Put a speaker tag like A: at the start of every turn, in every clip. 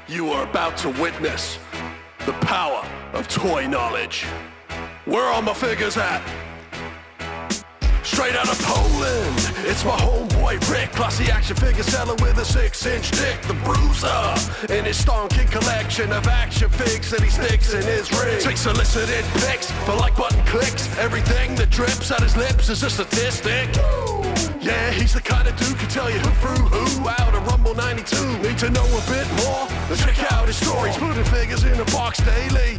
A: You are about to witness the power of toy knowledge. Where are my figures at? Straight out of Poland, it's my homeboy Rick, classy action figure seller with a 6-inch dick, the bruiser, in his stonking collection of action figs that he sticks in his ring. Takes solicited pics for like button clicks, everything that drips out his lips is a statistic. Yeah, he's the kind of dude can tell you who threw who out of Rumble 92. Need to know a bit more? Then check out his stories, putting figures in a box daily.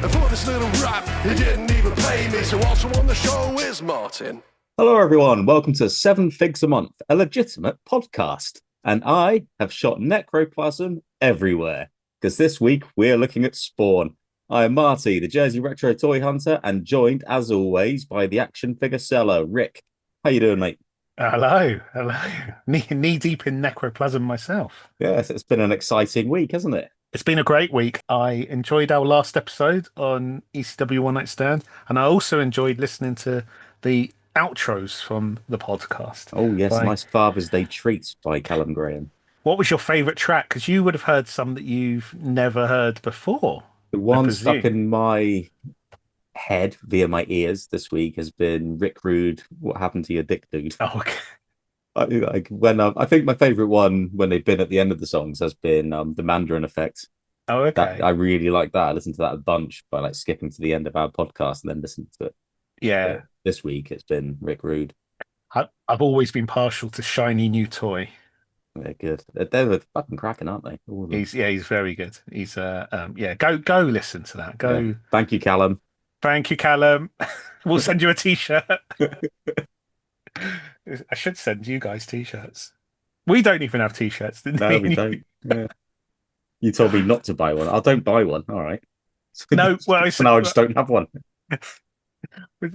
A: And for this little rap, he didn't even pay me. So also on the show is Martin.
B: Hello, everyone. Welcome to 7 Figs a Month, a legitimate podcast. And I have shot Necroplasm everywhere, because this week we're looking at Spawn. I am Marty, the Jersey Retro Toy Hunter, and joined, as always, by the action figure seller, Rick. How you doing, mate?
C: Hello. Knee deep in Necroplasm myself.
B: Yes, it's been an exciting week, hasn't it?
C: It's been a great week. I enjoyed our last episode on ECW One Night Stand, and I also enjoyed listening to the outros from the podcast.
B: Oh, yes, nice Father's Day treats by Callum Graham.
C: What was your favourite track? Because you would have heard some that you've never heard before.
B: The one stuck in my head via my ears this week has been Rick Rude, What Happened to Your Dick Dude?
C: Oh, okay.
B: I think my favorite one when they've been at the end of the songs has been the Mandarin Effect.
C: Oh, okay.
B: I really like that. I listened to that a bunch by like skipping to the end of our podcast and then listened to it.
C: Yeah.
B: This week it's been Rick Rude.
C: I've always been partial to Shiny New Toy.
B: They're good. They're fucking cracking, aren't they?
C: He's very good. He's go listen to that. Go.
B: Yeah. Thank you, Callum.
C: Thank you, Callum. We'll send you a t-shirt. I should send you guys t-shirts. We don't even have t-shirts, didn't we?
B: No, we don't. Yeah. You told me not to buy one. I don't buy one. All right.
C: No, well,
B: now I just don't have one.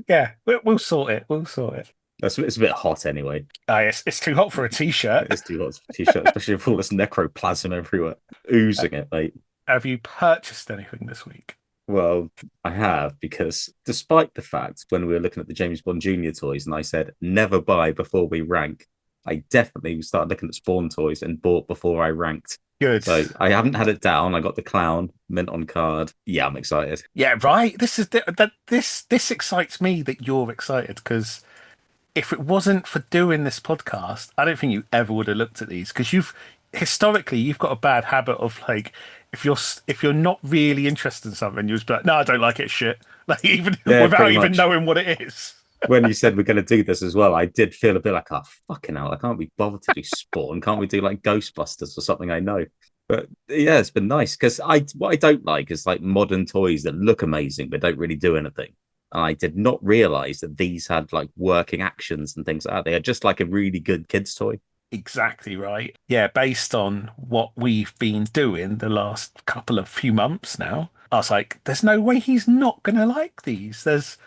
C: Yeah, we'll sort it. We'll sort it.
B: It's a bit hot anyway.
C: It's too hot for a t-shirt.
B: It's too hot for a t-shirt, especially with all this necroplasm everywhere, oozing it, mate.
C: Have you purchased anything this week?
B: Well, I have, because despite the fact when we were looking at the James Bond Jr. toys and I said never buy before we rank, I definitely started looking at Spawn toys and bought before I ranked.
C: Good.
B: So I haven't had it down. I got the clown mint on card. Yeah, I'm excited.
C: Yeah, right. This excites me that you're excited, because if it wasn't for doing this podcast, I don't think you ever would have looked at these, because you've got a bad habit of like, if you're not really interested in something, you just be like, no, I don't like it, shit. Like without even knowing what it is.
B: When you said we're going to do this as well, I did feel a bit like, oh, fucking hell, I can't be bothered to do Spawn. Can't we do like Ghostbusters or something I know? But yeah, it's been nice, because what I don't like is like modern toys that look amazing but don't really do anything. And I did not realize that these had like working actions and things like that. They are just like a really good kids' toy.
C: Exactly right. Yeah, based on what we've been doing the last few months now, I was like, there's no way he's not going to like these. There's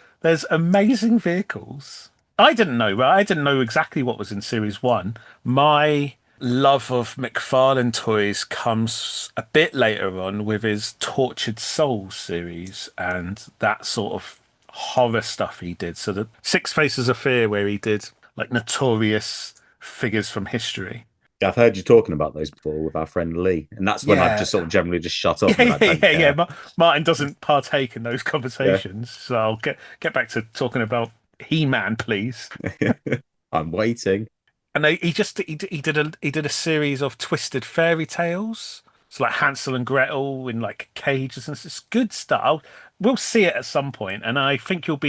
C: amazing vehicles. I didn't know, right? I didn't know exactly what was in Series 1. My love of McFarlane toys comes a bit later on with his Tortured Souls series and that sort of horror stuff he did. So the Six Faces of Fear, where he did like notorious figures from history.
B: I've heard you talking about those before with our friend Lee, and that's when I've just sort of generally just shut up.
C: Yeah. Martin doesn't partake in those conversations, so I'll get back to talking about He-Man, please.
B: I'm waiting.
C: And he did a series of twisted fairy tales, so like Hansel and Gretel in like cages, and it's good stuff. We'll see it at some point, and I think you'll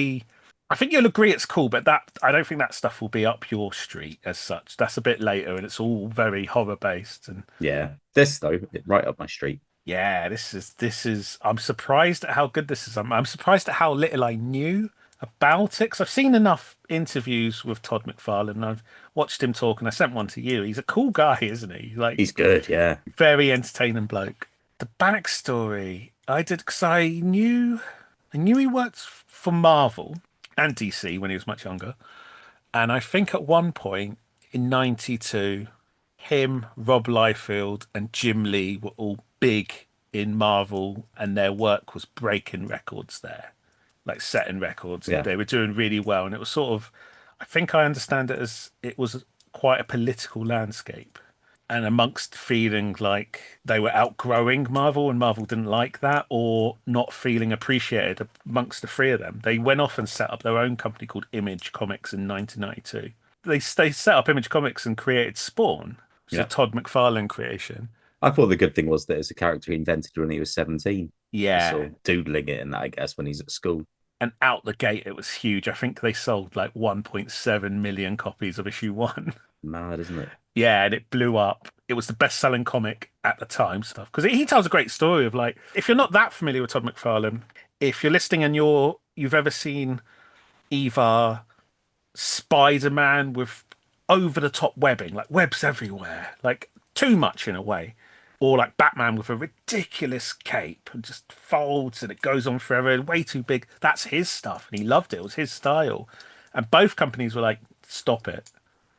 C: agree it's cool, but I don't think that stuff will be up your street as such. That's a bit later, and it's all very horror based. And
B: yeah, this though, right up my street.
C: Yeah, this is. I'm surprised at how good this is. I'm surprised at how little I knew about it, because I've seen enough interviews with Todd McFarlane, and I've watched him talk, and I sent one to you. He's a cool guy, isn't he? Like,
B: he's good, yeah.
C: Very entertaining bloke. The backstory I did, because I knew he worked for Marvel and DC when he was much younger. And I think at one point in 92, him, Rob Liefeld, and Jim Lee were all big in Marvel, and their work was breaking records there, like setting records.
B: Yeah.
C: They were doing really well. And it was sort of, I think I understand it as it was quite a political landscape. And amongst feeling like they were outgrowing Marvel and Marvel didn't like that, or not feeling appreciated amongst the three of them, they went off and set up their own company called Image Comics in 1992. They set up Image Comics and created Spawn, which is a
B: Yeah.
C: Todd McFarlane creation.
B: I thought the good thing was that it's a character he invented when he was 17. Just
C: Yeah.
B: sort of doodling it in that, I guess, when he's at school.
C: And out the gate, it was huge. I think they sold like 1.7 million copies of issue one.
B: Mad, isn't it?
C: Yeah, and it blew up. It was the best-selling comic at the time, stuff because he tells a great story of like, if you're not that familiar with Todd McFarlane, if you're listening and you've ever seen either Spider-Man with over-the-top webbing, like webs everywhere, like too much in a way, or like Batman with a ridiculous cape and just folds and it goes on forever, way too big. That's his stuff, and he loved it. It was his style, and both companies were like, "Stop it.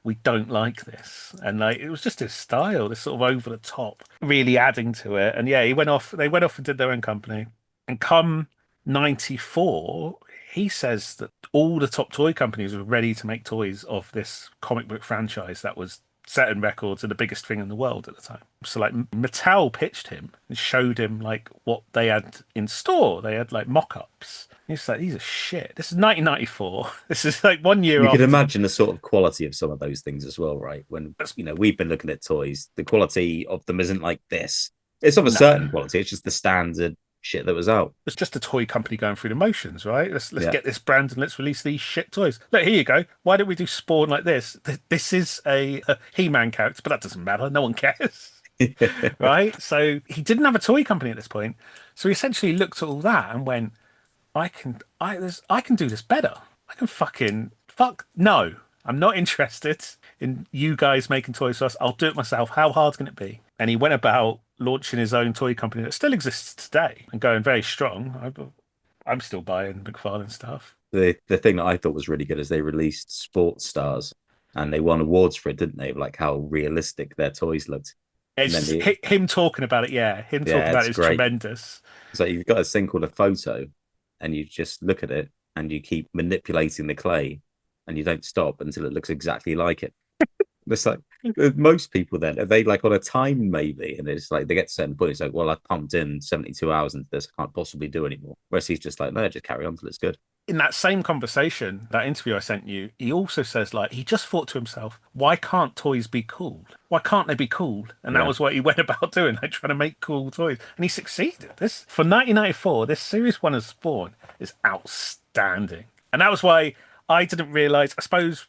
C: We don't like this." And like it was just his style, this sort of over the top, really adding to it. And yeah, they went off and did their own company. And come 94, he says that all the top toy companies were ready to make toys of this comic book franchise that was setting records and the biggest thing in the world at the time. So like Mattel pitched him and showed him like what they had in store. They had like mock-ups. He's like, these are shit. This is 1994. This is like 1 year
B: You
C: after.
B: could imagine the sort of quality of some of those things as well, right? When, we've been looking at toys, the quality of them isn't like this. It's of a certain quality. It's just the standard shit that was out.
C: It's just a toy company going through the motions, right? Let's
B: Yeah.
C: get this brand and let's release these shit toys. Look, here you go. Why don't we do Spawn like this? This is a He-Man character, but that doesn't matter. No one cares. Right? So he didn't have a toy company at this point. So he essentially looked at all that and went, I can do this better. I can fuck no. I'm not interested in you guys making toys for us. I'll do it myself. How hard can it be? And he went about launching his own toy company that still exists today and going very strong. I'm still buying McFarlane stuff.
B: The thing that I thought was really good is they released Sports Stars and they won awards for it, didn't they? Like how realistic their toys looked.
C: It's just him talking about it. Yeah, him talking about it is
B: great.
C: Tremendous.
B: So you've got this thing called a photo, and you just look at it and you keep manipulating the clay, and you don't stop until it looks exactly like it. It's like most people then are they like on a time maybe, and it's like they get to a certain point. It's like, well, I pumped in 72 hours into this, I can't possibly do anymore. Whereas he's just like, no, just carry on till it's good.
C: In that same conversation, that interview I sent you, he also says like he just thought to himself, why can't toys be cool? Why can't they be cool? And that was what he went about doing, like trying to make cool toys. And he succeeded. This for 1994, this series one of Spawn is outstanding. And that was why I didn't realize, I suppose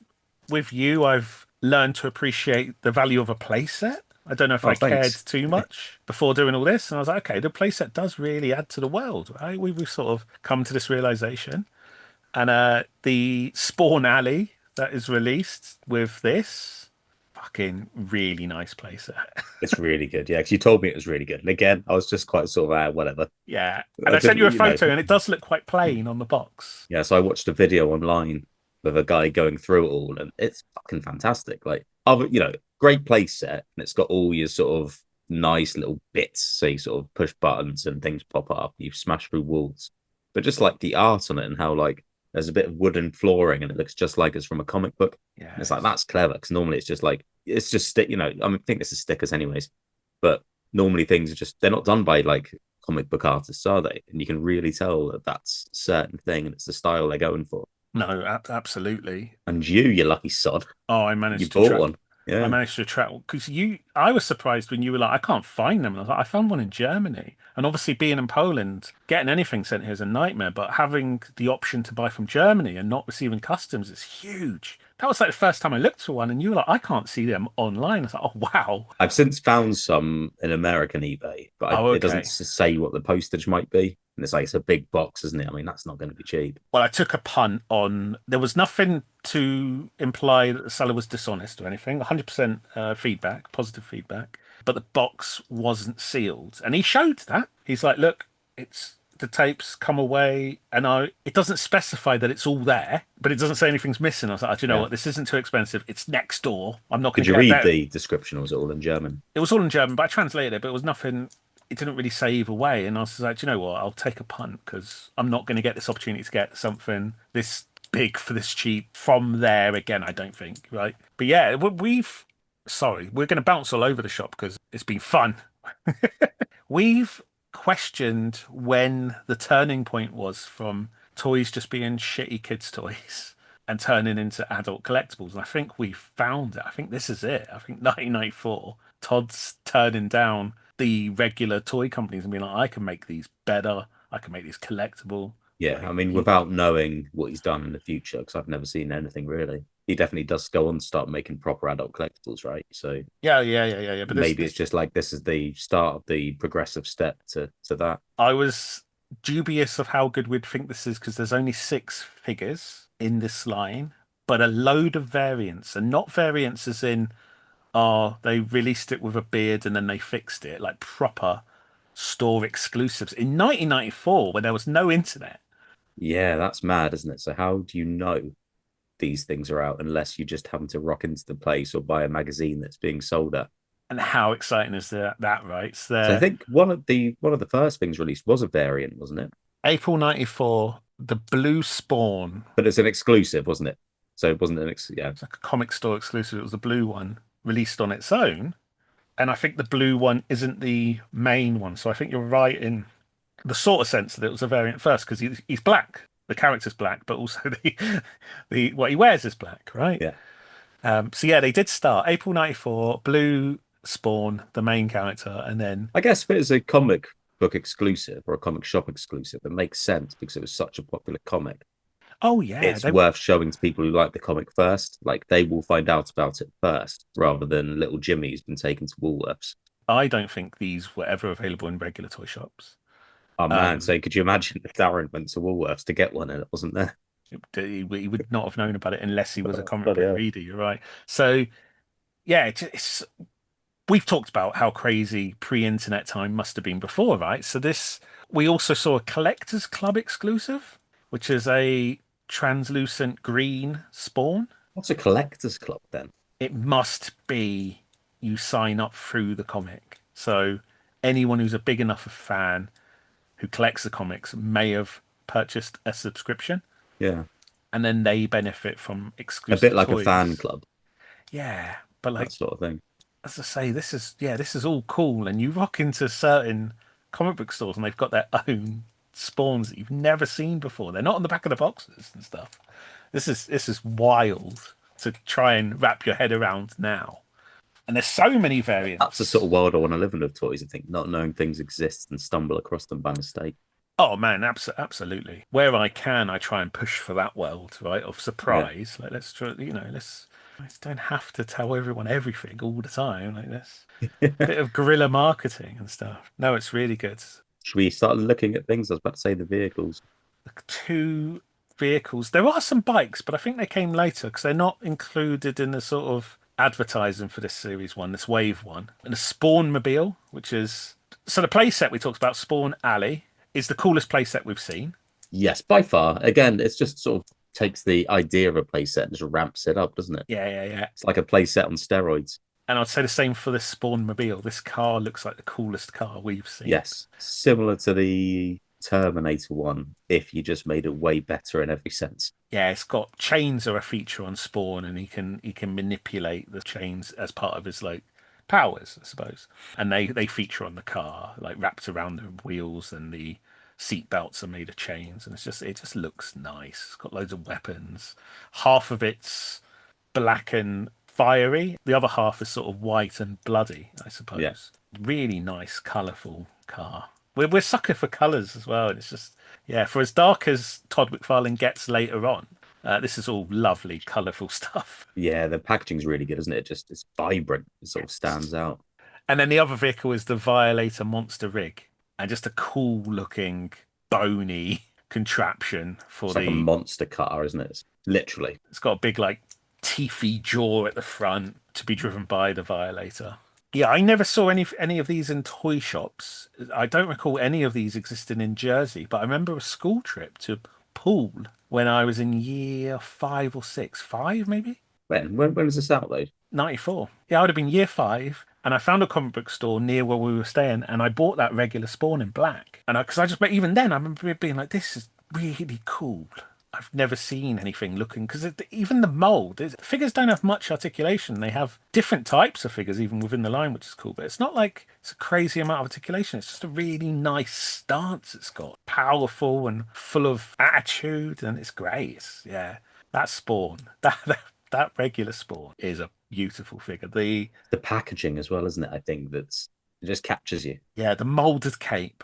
C: with you, I've learned to appreciate the value of a playset. I don't know if I cared too much before doing all this. And I was like, okay, the playset does really add to the world, right? We've sort of come to this realization. And the Spawn Alley that is released with this, fucking really nice playset.
B: It's really good, yeah. Because you told me it was really good, and again, I was just quite sort of whatever.
C: Yeah, and I sent you a photo, and it does look quite plain on the box.
B: Yeah, so I watched a video online with a guy going through it all, and it's fucking fantastic. Like, great play set, and it's got all your sort of nice little bits. So you sort of push buttons and things pop up. You smash through walls, but just like the art on it and how like there's a bit of wooden flooring and it looks just like it's from a comic book. Yeah, it's like that's clever because normally it's just stick. I think this is stickers anyways, but normally things are just they're not done by like comic book artists, are they? And you can really tell that that's a certain thing and it's the style they're going for.
C: No, absolutely.
B: And you lucky sod.
C: Oh, I managed
B: you
C: to
B: bought one. Yeah.
C: I managed to track because I was surprised when you were like, I can't find them. And I was like, I found one in Germany. And obviously being in Poland, getting anything sent here is a nightmare. But having the option to buy from Germany and not receiving customs is huge. That was like the first time I looked for one and you were like, I can't see them online. I was like, oh, wow.
B: I've since found some in American eBay, but it doesn't say what the postage might be. And it's like, it's a big box, isn't it? I mean, that's not going to be cheap.
C: Well, I took a punt on, there was nothing to imply that the seller was dishonest or anything. 100% feedback, positive feedback. But the box wasn't sealed. And he showed that. He's like, look, the tapes come away and it doesn't specify that it's all there, but it doesn't say anything's missing. I was like, do you know what? This isn't too expensive. It's next door. I'm not going to
B: Did you read the description or was it all in German?
C: It was all in German, but I translated it, but it was nothing. It didn't really say either way. And I was like, do you know what? I'll take a punt because I'm not going to get this opportunity to get something this big for this cheap from there again, I don't think. Right. But yeah, Sorry, we're going to bounce all over the shop because it's been fun. We've questioned when the turning point was from toys just being shitty kids' toys and turning into adult collectibles. And I think we found it. I think this is it. I think 1994, Todd's turning down the regular toy companies and being like, I can make these better. I can make these collectible.
B: Yeah, I
C: Like,
B: mean, without knowing what he's done in the future, because I've never seen anything really. He definitely does go on to start making proper adult collectibles, right? So
C: yeah. But
B: maybe it's just like this is the start of the progressive step to that.
C: I was dubious of how good we'd think this is because there's only 6 figures in this line, but a load of variants, and not variants as in, oh, they released it with a beard and then they fixed it, like proper store exclusives in 1994 when there was no internet.
B: Yeah, that's mad, isn't it? So how do you know these things are out unless you just happen to rock into the place or buy a magazine that's being sold at?
C: And how exciting is that, right? It's
B: So I
C: there.
B: think one of the first things released was a variant, wasn't it?
C: April 94, the Blue Spawn.
B: But it's an exclusive, wasn't it? So it wasn't yeah.
C: It's like a comic store exclusive. It was the blue one released on its own. And I think the blue one isn't the main one. So I think you're right in the sort of sense that it was a variant first because he's black. The character's black, but also the what he wears is black, right?
B: Yeah.
C: So yeah, they did start April 94, Blue Spawn, the main character, and then
B: I guess if it is a comic book exclusive or a comic shop exclusive, it makes sense because it was such a popular comic.
C: oh yeah,
B: It's worth showing to people who like the comic first. Like they will find out about it first, rather than little Jimmy's been taken to Woolworths.
C: I don't think these were ever available in regular toy shops.
B: Oh man!
C: Um,
B: So could you imagine if Darren went to Woolworths to get one and it wasn't there?
C: he would not have known about it unless he was a comic
B: Bloody
C: book
B: hell.
C: reader. You're right. So yeah, we've talked about how crazy pre-internet time must have been before, right? So this we also saw a Collectors Club exclusive, which is a translucent green spawn.
B: What's a collector's club then?
C: It must be you sign up through the comic. So anyone who's a big enough a fan who collects the comics may have purchased a subscription
B: Yeah,
C: and then they benefit from
B: a bit
C: exclusive
B: like a
C: toys.
B: fan club,
C: Yeah, but
B: that
C: like
B: sort of thing.
C: as I say, this is all cool, and you rock into certain comic book stores, and they've got their own spawns that you've never seen before. They're not on the back of the boxes and stuff. This is wild to try and wrap your head around now. And there's so many
B: That's the
C: variants.
B: sort of world I want to live in with toys. I think not knowing things exist and stumble across them by mistake.
C: Oh man, absolutely. Where I can, I try and push for that world, right? Of
B: Yeah.
C: surprise. Like let's try, let's don't have to tell everyone everything all the time. Like this bit of guerrilla marketing and stuff. No, it's really good.
B: Should we start looking at things? I was about to say the vehicles.
C: 2 vehicles. There are some bikes, but I think they came later because they're not included in the sort of advertising for this series one, this wave one. And a Spawn Mobile, which is so the playset we talked about, Spawn Alley, is the coolest playset we've seen.
B: Yes, by far. Again, it's just sort of takes the idea of a playset and just ramps it up, doesn't it?
C: Yeah.
B: It's like a playset on steroids.
C: And I'd say the same for this Spawn Mobile. This car looks like the coolest car we've seen.
B: Yes, similar to the Terminator one, if you just made it way better in every sense.
C: Yeah, it's got chains are a feature on Spawn, and he can manipulate the chains as part of his like powers, I suppose. And they feature on the car, like wrapped around the wheels, and the seat belts are made of chains, and it just looks nice. It's got loads of weapons. Half of it's black and fiery. The other half is sort of white and bloody, I
B: Yeah,
C: suppose. Really nice, colourful car. We're sucker for colours as well. And it's just, yeah, for as dark as Todd McFarlane gets later on, this is all lovely, colourful stuff.
B: yeah. The packaging's really good, isn't it? Just it's vibrant. It sort of stands out.
C: And then the other vehicle is the Violator Monster Rig, and just a cool looking, bony contraption for
B: It's like a
C: the.
B: monster car, isn't it? It's literally.
C: It's got a big, like, teethy jaw at the front to be driven by the Violator. Yeah, I never saw any of these in toy shops. I don't recall any of these existing in Jersey, but I remember a school trip to Poole when I was in year 5 or 6, 5 maybe,
B: When was this out though?
C: 94. Yeah, I would have been year 5, and I found a comic book store near where we were staying, and I bought that regular Spawn in black. And because I just, but even then, I remember it being like, this is really cool. I've never seen anything looking, because even the mold, figures don't have much articulation. They have different types of figures even within the line, which is cool. But it's not like it's a crazy amount of articulation. It's just a really nice stance it's got, powerful and full of attitude, and it's great. Yeah, that Spawn, that regular Spawn is a beautiful figure. The
B: packaging as well, isn't it? I think it just captures you.
C: Yeah, the molded cape,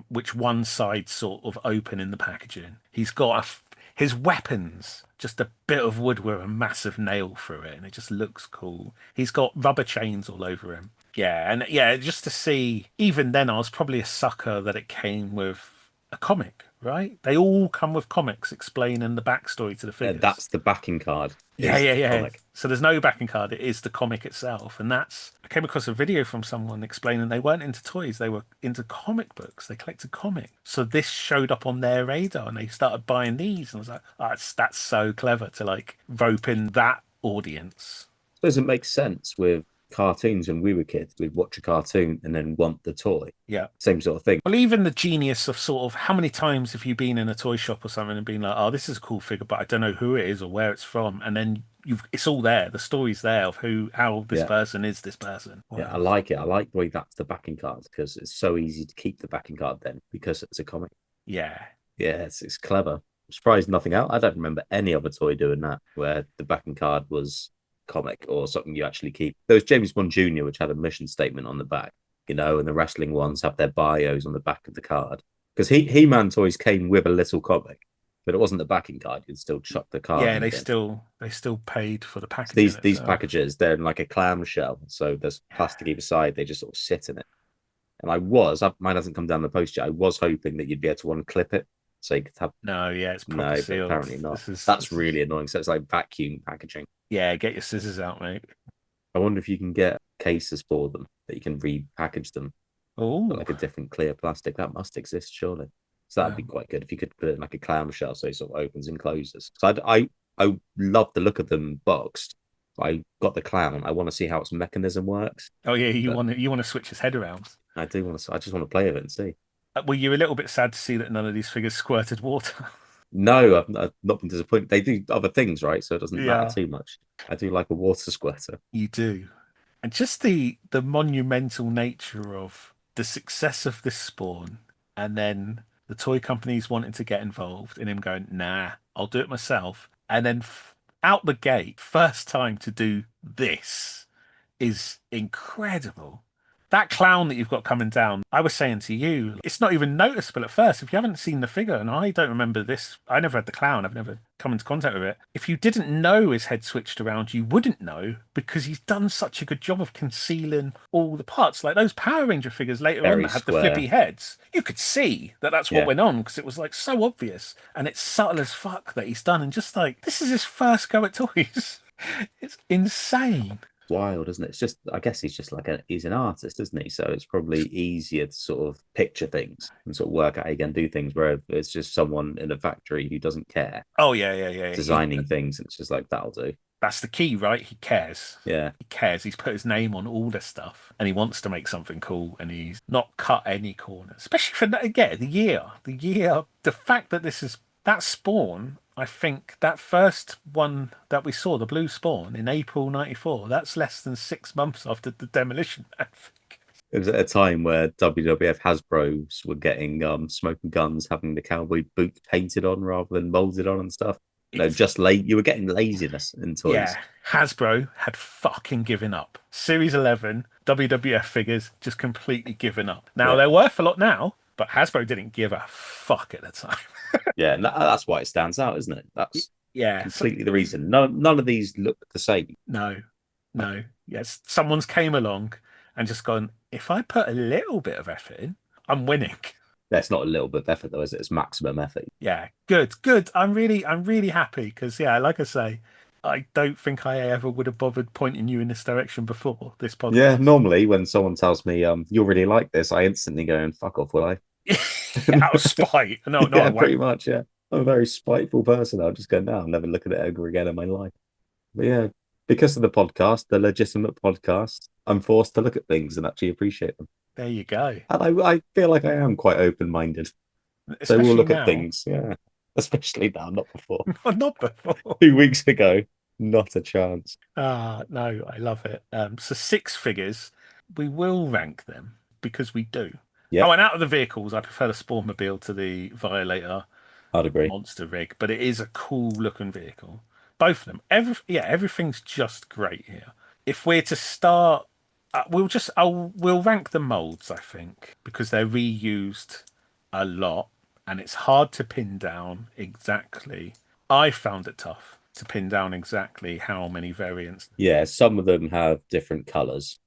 C: which one side sort of open in the packaging. He's got his weapons, just a bit of wood with a massive nail through it, and it just looks cool. He's got rubber chains all over him. Yeah, and yeah, just to see, even then I was probably a sucker that it came with a comic, right? They all come with comics explaining the backstory to the figures.
B: That's the backing card.
C: Yeah.
B: Comic.
C: So there's no backing card. It is the comic itself. And I came across a video from someone explaining they weren't into toys. They were into comic books. They collected comics. So this showed up on their radar and they started buying these. And I was like, oh, that's so clever to like rope in that audience.
B: I suppose it makes sense with cartoons. When we were kids, we'd watch a cartoon and then want the toy.
C: Yeah.
B: Same sort of thing.
C: Well, even the genius of sort of how many times have you been in a toy shop or something and been like, oh, this is a cool figure, but I don't know who it is or where it's from. And then it's all there. The story's there of how this person is this person. Wow.
B: Yeah, I like it. I like the way that's the backing card, because it's so easy to keep the backing card then because it's a comic.
C: Yeah.
B: Yeah, it's clever. I'm surprised nothing else. I don't remember any other toy doing that where the backing card was comic or something you actually keep. There was James Bond Jr., which had a mission statement on the back, and the wrestling ones have their bios on the back of the card. Because He-Man toys came with a little comic, but it wasn't the backing card. You'd still chuck the card.
C: Yeah, they still paid for the packaging.
B: These packages, they're in like a clamshell, so there's plastic either side. They just sort of sit in it. And mine hasn't come down the post yet. I was hoping that you'd be able to unclip it, so you could have.
C: It's probably sealed.
B: Apparently not. That's really annoying. So it's like vacuum packaging.
C: Yeah, get your scissors out, mate.
B: I wonder if you can get cases for them that you can repackage them.
C: Oh,
B: like a different clear plastic that must exist, surely. So that'd be quite good if you could put it in like a clamshell, so it sort of opens and closes. So I love the look of them boxed. I got the clown. I want to see how its mechanism works.
C: Oh yeah, you want to switch his head around.
B: I do want to. I just want to play with it and see.
C: Were you a little bit sad to see that none of these figures squirted water?
B: No, I've not been disappointed. They do other things, right? So it doesn't matter too much. I do like a water squirter.
C: You do. And just the monumental nature of the success of this Spawn, and then the toy companies wanting to get involved, and him going, nah, I'll do it myself. And then out the gate, first time to do this is incredible. That clown that you've got coming down, I was saying to you, it's not even noticeable at first. If you haven't seen the figure, and I don't remember this, I never had the clown, I've never come into contact with it. If you didn't know his head switched around, you wouldn't know, because he's done such a good job of concealing all the parts. Like those Power Ranger figures later on that had the flippy heads, you could see that that's what went on, because it was like so obvious. And it's subtle as fuck that he's done. And just like, this is his first go at toys. It's insane.
B: Wild, isn't it? It's just, I guess he's just he's an artist, isn't he? So it's probably easier to sort of picture things and sort of work out how you can do things, where it's just someone in a factory who doesn't care.
C: Oh yeah.
B: Designing things, and it's just like, that'll do.
C: That's the key, right? He cares.
B: Yeah. He
C: cares. He's put his name on all this stuff, and he wants to make something cool, and he's not cut any corners. Especially for that, again, the fact that this is that Spawn. I think that first one that we saw, the blue Spawn, in April '94, that's less than 6 months after the demolition, I think.
B: It was at a time where WWF Hasbro's were getting smoking guns, having the cowboy boots painted on rather than molded on and stuff. You were getting laziness in toys.
C: Yeah, Hasbro had fucking given up. Series 11, WWF figures just completely given up. Now, they're worth a lot now, but Hasbro didn't give a fuck at the time.
B: Yeah, that's why it stands out, isn't it? That's completely the reason. None of these look the same.
C: No. Yes, someone's came along and just gone, if I put a little bit of effort in, I'm winning.
B: That's not a little bit of effort, though, is it? It's maximum effort.
C: Yeah, good. I'm really happy because, like I say, I don't think I ever would have bothered pointing you in this direction before this podcast.
B: Yeah, normally when someone tells me you'll really like this, I instantly go and fuck off, will I?
C: Out of spite. No,
B: pretty much, yeah. I'm a very spiteful person. I'll just go, no, I'll never look at it ever again in my life. But yeah, because of the podcast, the legitimate podcast, I'm forced to look at things and actually appreciate them.
C: There you go.
B: And I feel like I am quite open-minded. So we'll look at things, yeah. especially now, not before.
C: Not before.
B: 2 weeks ago, not a chance.
C: No, I love it. So six figures, we will rank them because we do.
B: Yeah,
C: Oh, and out of the vehicles, I prefer the Spawnmobile to the Violator
B: I'd agree.
C: Monster Rig, but it is a cool looking vehicle. Both of them. Everything's just great here. If we're to start, we'll rank the molds, I think, because they're reused a lot, and it's hard to pin down exactly. I found it tough to pin down exactly how many variants.
B: Yeah, some of them have different colors.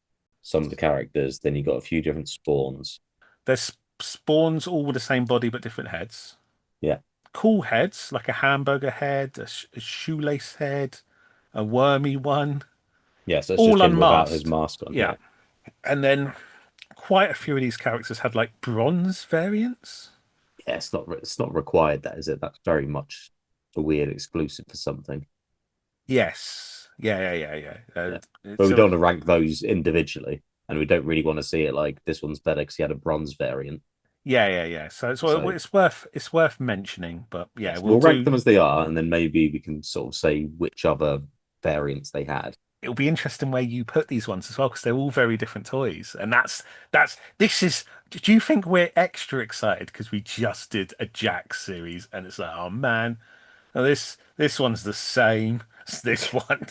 B: Some of the characters. Then you got a few different spawns.
C: There's spawns all with the same body but different heads.
B: Yeah,
C: Cool heads, like a hamburger head, a shoelace head, a wormy one,
B: yeah. So it's just
C: all
B: him without his
C: unmasked.
B: mask on.
C: Yeah.
B: Yeah,
C: And then quite a few of these characters had like bronze variants.
B: yeah. It's not required. That is it. That's very much a weird exclusive for something.
C: Yes. Yeah.
B: Yeah, but
C: It's
B: we don't want to rank those individually, and we don't really want to see it like this one's better because he had a bronze variant.
C: yeah. So
B: So
C: it's worth mentioning, but yeah,
B: yes,
C: we'll
B: we'll rank
C: do.
B: them as they are, and then maybe we can sort of say which other variants they had.
C: It'll be interesting where you put these ones as well because they're all very different toys, and that's this is. Do you think we're extra excited because we just did a Jack series and it's like, oh man, now this one's the same as this one,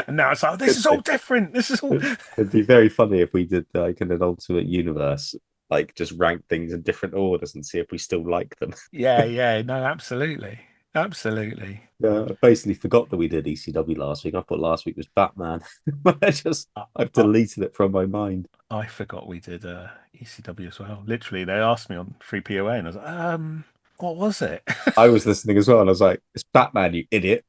C: and now it's like, oh, this is all different. This is all.
B: It'd be very funny if we did like in an alternate universe, like just rank things in different orders and see if we still like them.
C: Yeah. No, absolutely.
B: Yeah, I basically forgot that we did ECW last week. I thought last week was Batman.
C: I,
B: I've
C: I,
B: deleted it from my mind.
C: I forgot we did ECW as well. Literally, they asked me on 3POA, and I was like, what was it?
B: I was listening as well, and I was like, "It's Batman, you idiot!"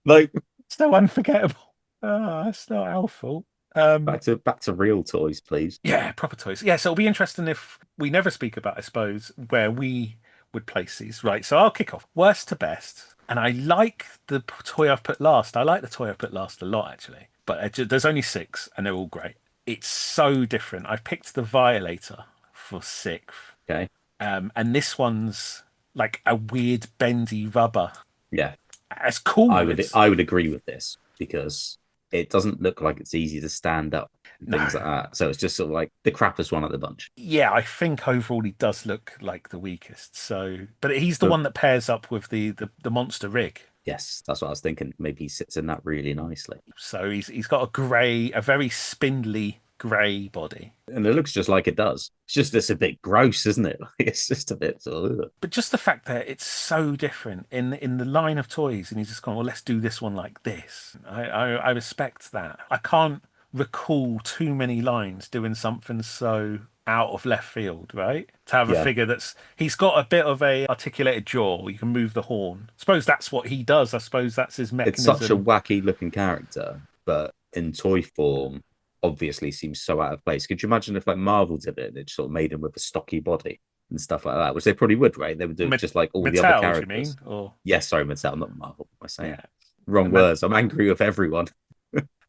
B: Like
C: So unforgettable. It's not our fault. Um,
B: back to real toys, please.
C: yeah, proper toys. Yeah, so it'll be interesting if we never speak about, I suppose, where we would place these. Right, so I'll kick off. Worst to best. And I like the toy I've put last. I like the toy I've put last a lot, actually. But there's only six, and they're all great. It's so different. I've picked the Violator for sixth.
B: Okay.
C: And this one's like a weird bendy rubber.
B: Yeah,
C: It's cool.
B: I would
C: It's
B: I would agree with this because it doesn't look like it's easy to stand up and
C: no.
B: things like that. So it's just sort of like the crappiest one of the bunch.
C: Yeah, I think overall he does look like the weakest. So, but he's the
B: But
C: one that pairs up with the monster rig.
B: yes, that's what I was thinking. Maybe he sits in that really nicely.
C: So he's got a very spindly grey body.
B: And it looks just like it does. It's a bit gross, isn't it? Like it's just a bit sort of, ugh.
C: But just the fact that it's so different in the line of toys, and he's just gone, well, let's do this one like this. I respect that. I can't recall too many lines doing something so out of left field, right? To have a
B: Yeah.
C: figure he's got a bit of a articulated jaw. You can move the horn. I suppose that's what he does. I suppose that's his
B: It's such a
C: mechanism.
B: wacky looking character, but in toy form, obviously seems so out of place. Could you imagine if like Marvel did it and it sort of made him with a stocky body and stuff like that, which they probably would, right? They would do it just like all the other
C: Mattel, do you
B: characters.
C: mean? Or
B: Yes, sorry, Mattel, not Marvel. Am I saying
C: yeah,
B: wrong
C: Ma-
B: words? I'm angry with everyone.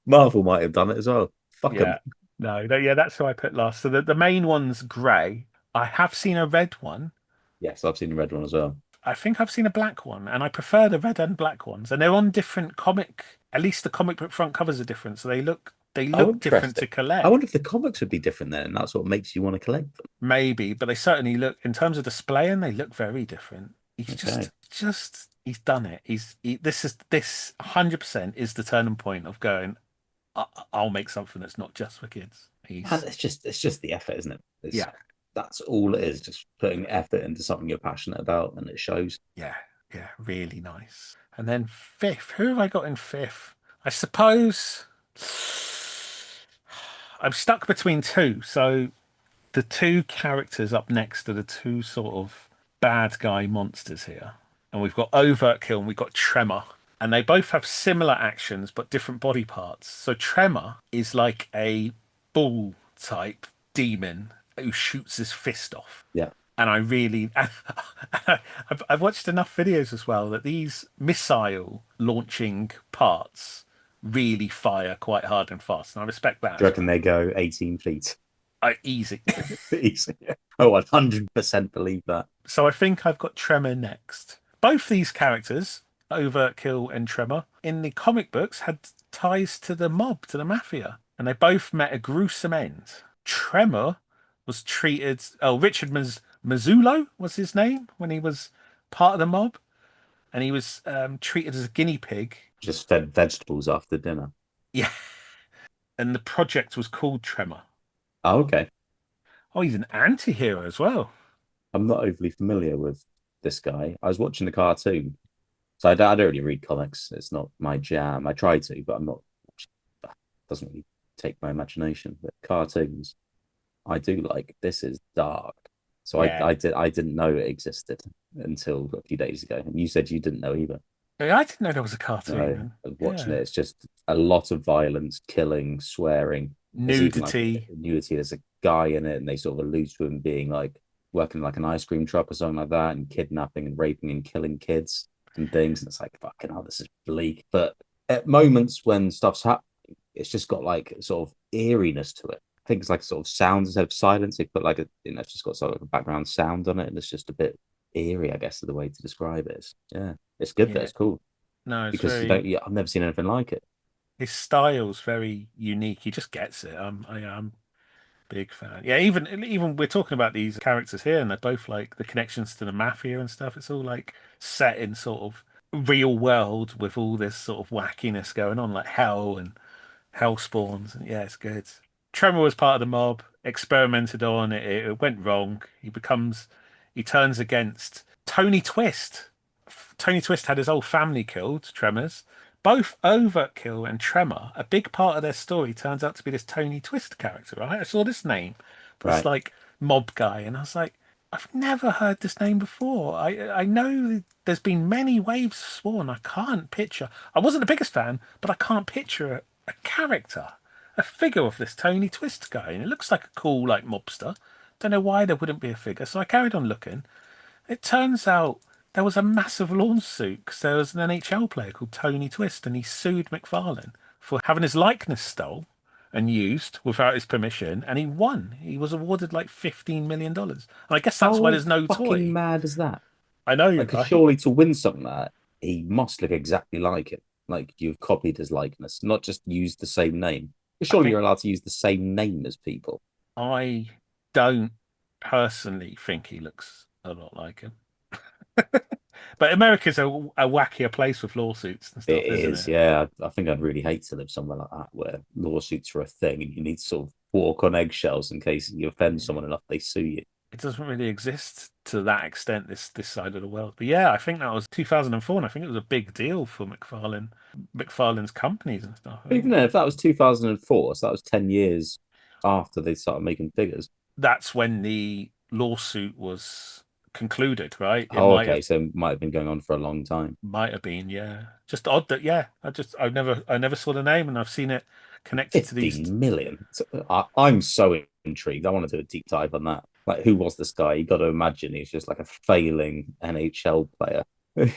B: Marvel might have done it as well. Fuck them.
C: yeah. No, yeah, that's who I put last. So the main one's grey. I have seen a red one.
B: Yes, I've seen the red one as well.
C: I think I've seen a black one, and I prefer the red and black ones. And they're on different comic. At least the comic book front covers are different, so they
B: Oh,
C: look different to
B: interesting.
C: collect.
B: I wonder if the comics would be different then, and that's what makes you want to collect them.
C: Maybe, but they certainly look in terms of displaying. They look very different. He's
B: Okay.
C: just he's done it. This 100% is the turning point of going. I'll make something that's not just for kids.
B: And it's just the effort, isn't it?
C: Yeah,
B: That's all it is, just putting effort into something you're passionate about, and it shows.
C: yeah, really nice. And then fifth, who have I got in fifth? I suppose I'm stuck between two. So the two characters up next are the two sort of bad guy monsters here. And we've got Overt Kill and we've got Tremor. And they both have similar actions but different body parts. So Tremor is like a bull type demon who shoots his fist off.
B: Yeah.
C: And I really, I've watched enough videos as well that these missile launching parts really fire quite hard and fast. And I respect that
B: Do you
C: as
B: reckon
C: well.
B: they go 18 feet?
C: Easy.
B: Easy. Yeah. Oh, 100% believe that.
C: So I think I've got Tremor next. Both these characters, Overkill and Tremor, in the comic books had ties to the mob, to the mafia, and they both met a gruesome end. Tremor was treated. Oh, Richard Mazzulo was his name when he was part of the mob, and he was treated as a guinea pig.
B: Just fed vegetables after dinner.
C: Yeah, and the project was called Tremor.
B: Oh, okay.
C: Oh, he's an anti-hero as well.
B: I'm not overly familiar with this guy. I was watching the cartoon. So I don't really read comics. It's not my jam. I try to, but I'm not. It doesn't really take my imagination. But cartoons, I do like. This is dark. So
C: Yeah,
B: I didn't know it existed until a few days ago. And you said you didn't know either.
C: I didn't know there was a
B: No,
C: cartoon.
B: watching
C: Yeah,
B: it, it's just a lot of violence, killing, swearing. There's even like
C: nudity.
B: nudity. There's a guy in it, and they sort of allude to him being like working like an ice cream truck or something like that, and kidnapping and raping and killing kids and things. And it's like, fucking hell, this is bleak. But at moments when stuff's happening, it's just got like sort of eeriness to it. I think it's like sort of sound instead of silence. They put like it's just got sort of a background sound on it, and it's just a bit eerie, I guess, is the way to describe it. Yeah, it's good. That
C: Yeah,
B: it's cool
C: no, it's
B: because
C: very.
B: I've never seen anything like it.
C: His style's very unique. He just gets it. I'm a big fan. Yeah, even we're talking about these characters here, and they're both like the connections to the mafia and stuff. It's all like set in sort of real world with all this sort of wackiness going on, like hell and hell spawns. And yeah, it's good. Tremor was part of the mob, experimented on it. It went wrong. He turns against Tony Twist. Tony Twist had his whole family killed, Tremors. Both Overkill and Tremor, a big part of their story turns out to be this Tony Twist character, right? I saw this name, this
B: Right.
C: like mob guy, and I was like, I've never heard this name before. I know there's been many waves of Spawn. I can't picture. I wasn't the biggest fan, but I can't picture a character, a figure of this Tony Twist guy, and it looks like a cool like mobster. Don't know why there wouldn't be a figure, so I carried on looking. It turns out there was a massive lawsuit because there was an NHL player called Tony Twist, and he sued McFarlane for having his likeness stole and used without his permission, and he won. He was awarded like $15 million. And I guess that's why
B: How
C: there's no
B: fucking
C: toy.
B: mad is that?
C: I know,
B: Like, 'cause
C: right?
B: surely to win something like that, he must look exactly like it. Like you've copied his likeness, not just used the same name.
C: I
B: Surely
C: think
B: you're allowed to use the same name as people.
C: I don't personally think he looks a lot like him. But America's a wackier place with lawsuits and
B: It
C: stuff, isn't
B: is,
C: it?
B: yeah. I think I'd really hate to live somewhere like that where lawsuits are a thing and you need to sort of walk on eggshells in case you offend someone enough they sue you.
C: It doesn't really exist to that extent this side of the world. But yeah, I think that was 2004, and I think it was a big deal for McFarlane's companies and stuff. I
B: Even
C: think
B: then, if that was 2004, so that was 10 years after they started making figures.
C: that's when the lawsuit was concluded, right? It
B: Oh, okay. So it might have been going on for a long time.
C: might have been, yeah. Just odd that yeah, I never saw the name, and I've seen it connected to these.
B: 15 million. So, I'm so intrigued. I want to do a deep dive on that. Like, who was this guy? You got to imagine he's just like a failing NHL player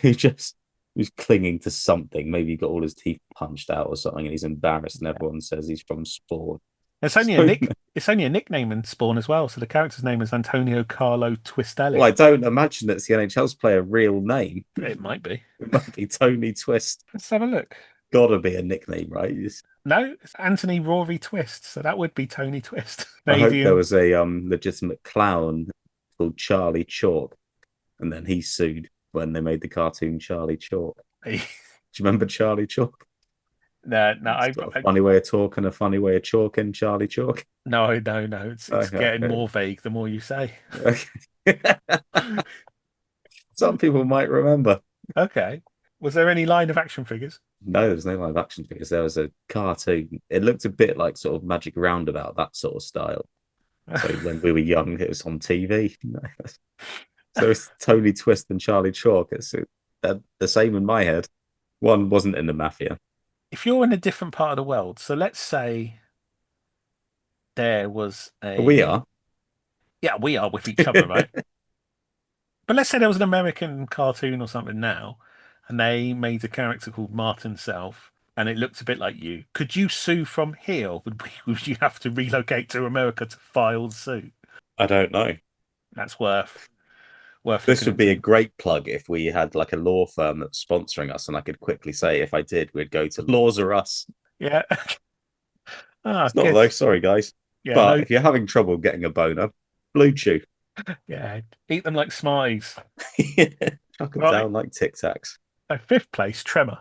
B: who just who's clinging to something. Maybe he got all his teeth punched out or something, and he's embarrassed, and everyone says he's from sport.
C: It's only a
B: So,
C: nick. It's only a nickname in Spawn as well. So the character's name is Antonio Carlo
B: well, I
C: Twistelli.
B: don't imagine that's the NHL's player real name.
C: It might be.
B: It might be Tony Twist.
C: Let's have a look.
B: Gotta be a nickname, right?
C: No, it's Anthony Rory Twist. So that would be Tony Twist.
B: I hope there
C: Canadian.
B: was a legitimate clown called Charlie Chalk, and then he sued when they made the cartoon Charlie Chalk. Do you remember Charlie Chalk?
C: No, no,
B: It's got a funny way of talking, a funny way of chalking, Charlie Chalk.
C: no. It's getting
B: Okay.
C: more vague the more you say.
B: Some people might remember.
C: Okay. Was there any line of action figures?
B: No, there's no live action because there was a cartoon. It looked a bit like sort of Magic Roundabout, that sort of style. So when we were young, it was on TV. So it's Tony Twist and Charlie Chalk. It's the same in my head. One wasn't in the mafia.
C: If you're in a different part of the world, so let's say there was
B: We
C: a
B: are.
C: yeah, we are with each other, right? But let's say there was an American cartoon or something now, and they made a character called Martin South, and it looked a bit like you. Could you sue from here, or would you have to relocate to America to file the suit?
B: I don't know.
C: That's worth
B: This
C: looking
B: would be a
C: into.
B: great plug if we had like a law firm that's sponsoring us, and I could quickly say if I did, we'd go to Laws or Us.
C: Yeah. Ah,
B: It's not
C: good.
B: though, sorry guys.
C: Yeah,
B: But
C: no,
B: if you're having trouble getting a boner, Blue Chew.
C: yeah. Eat them like Smarties.
B: Chuck them
C: Right.
B: down like Tic Tacs.
C: So fifth place, Tremor.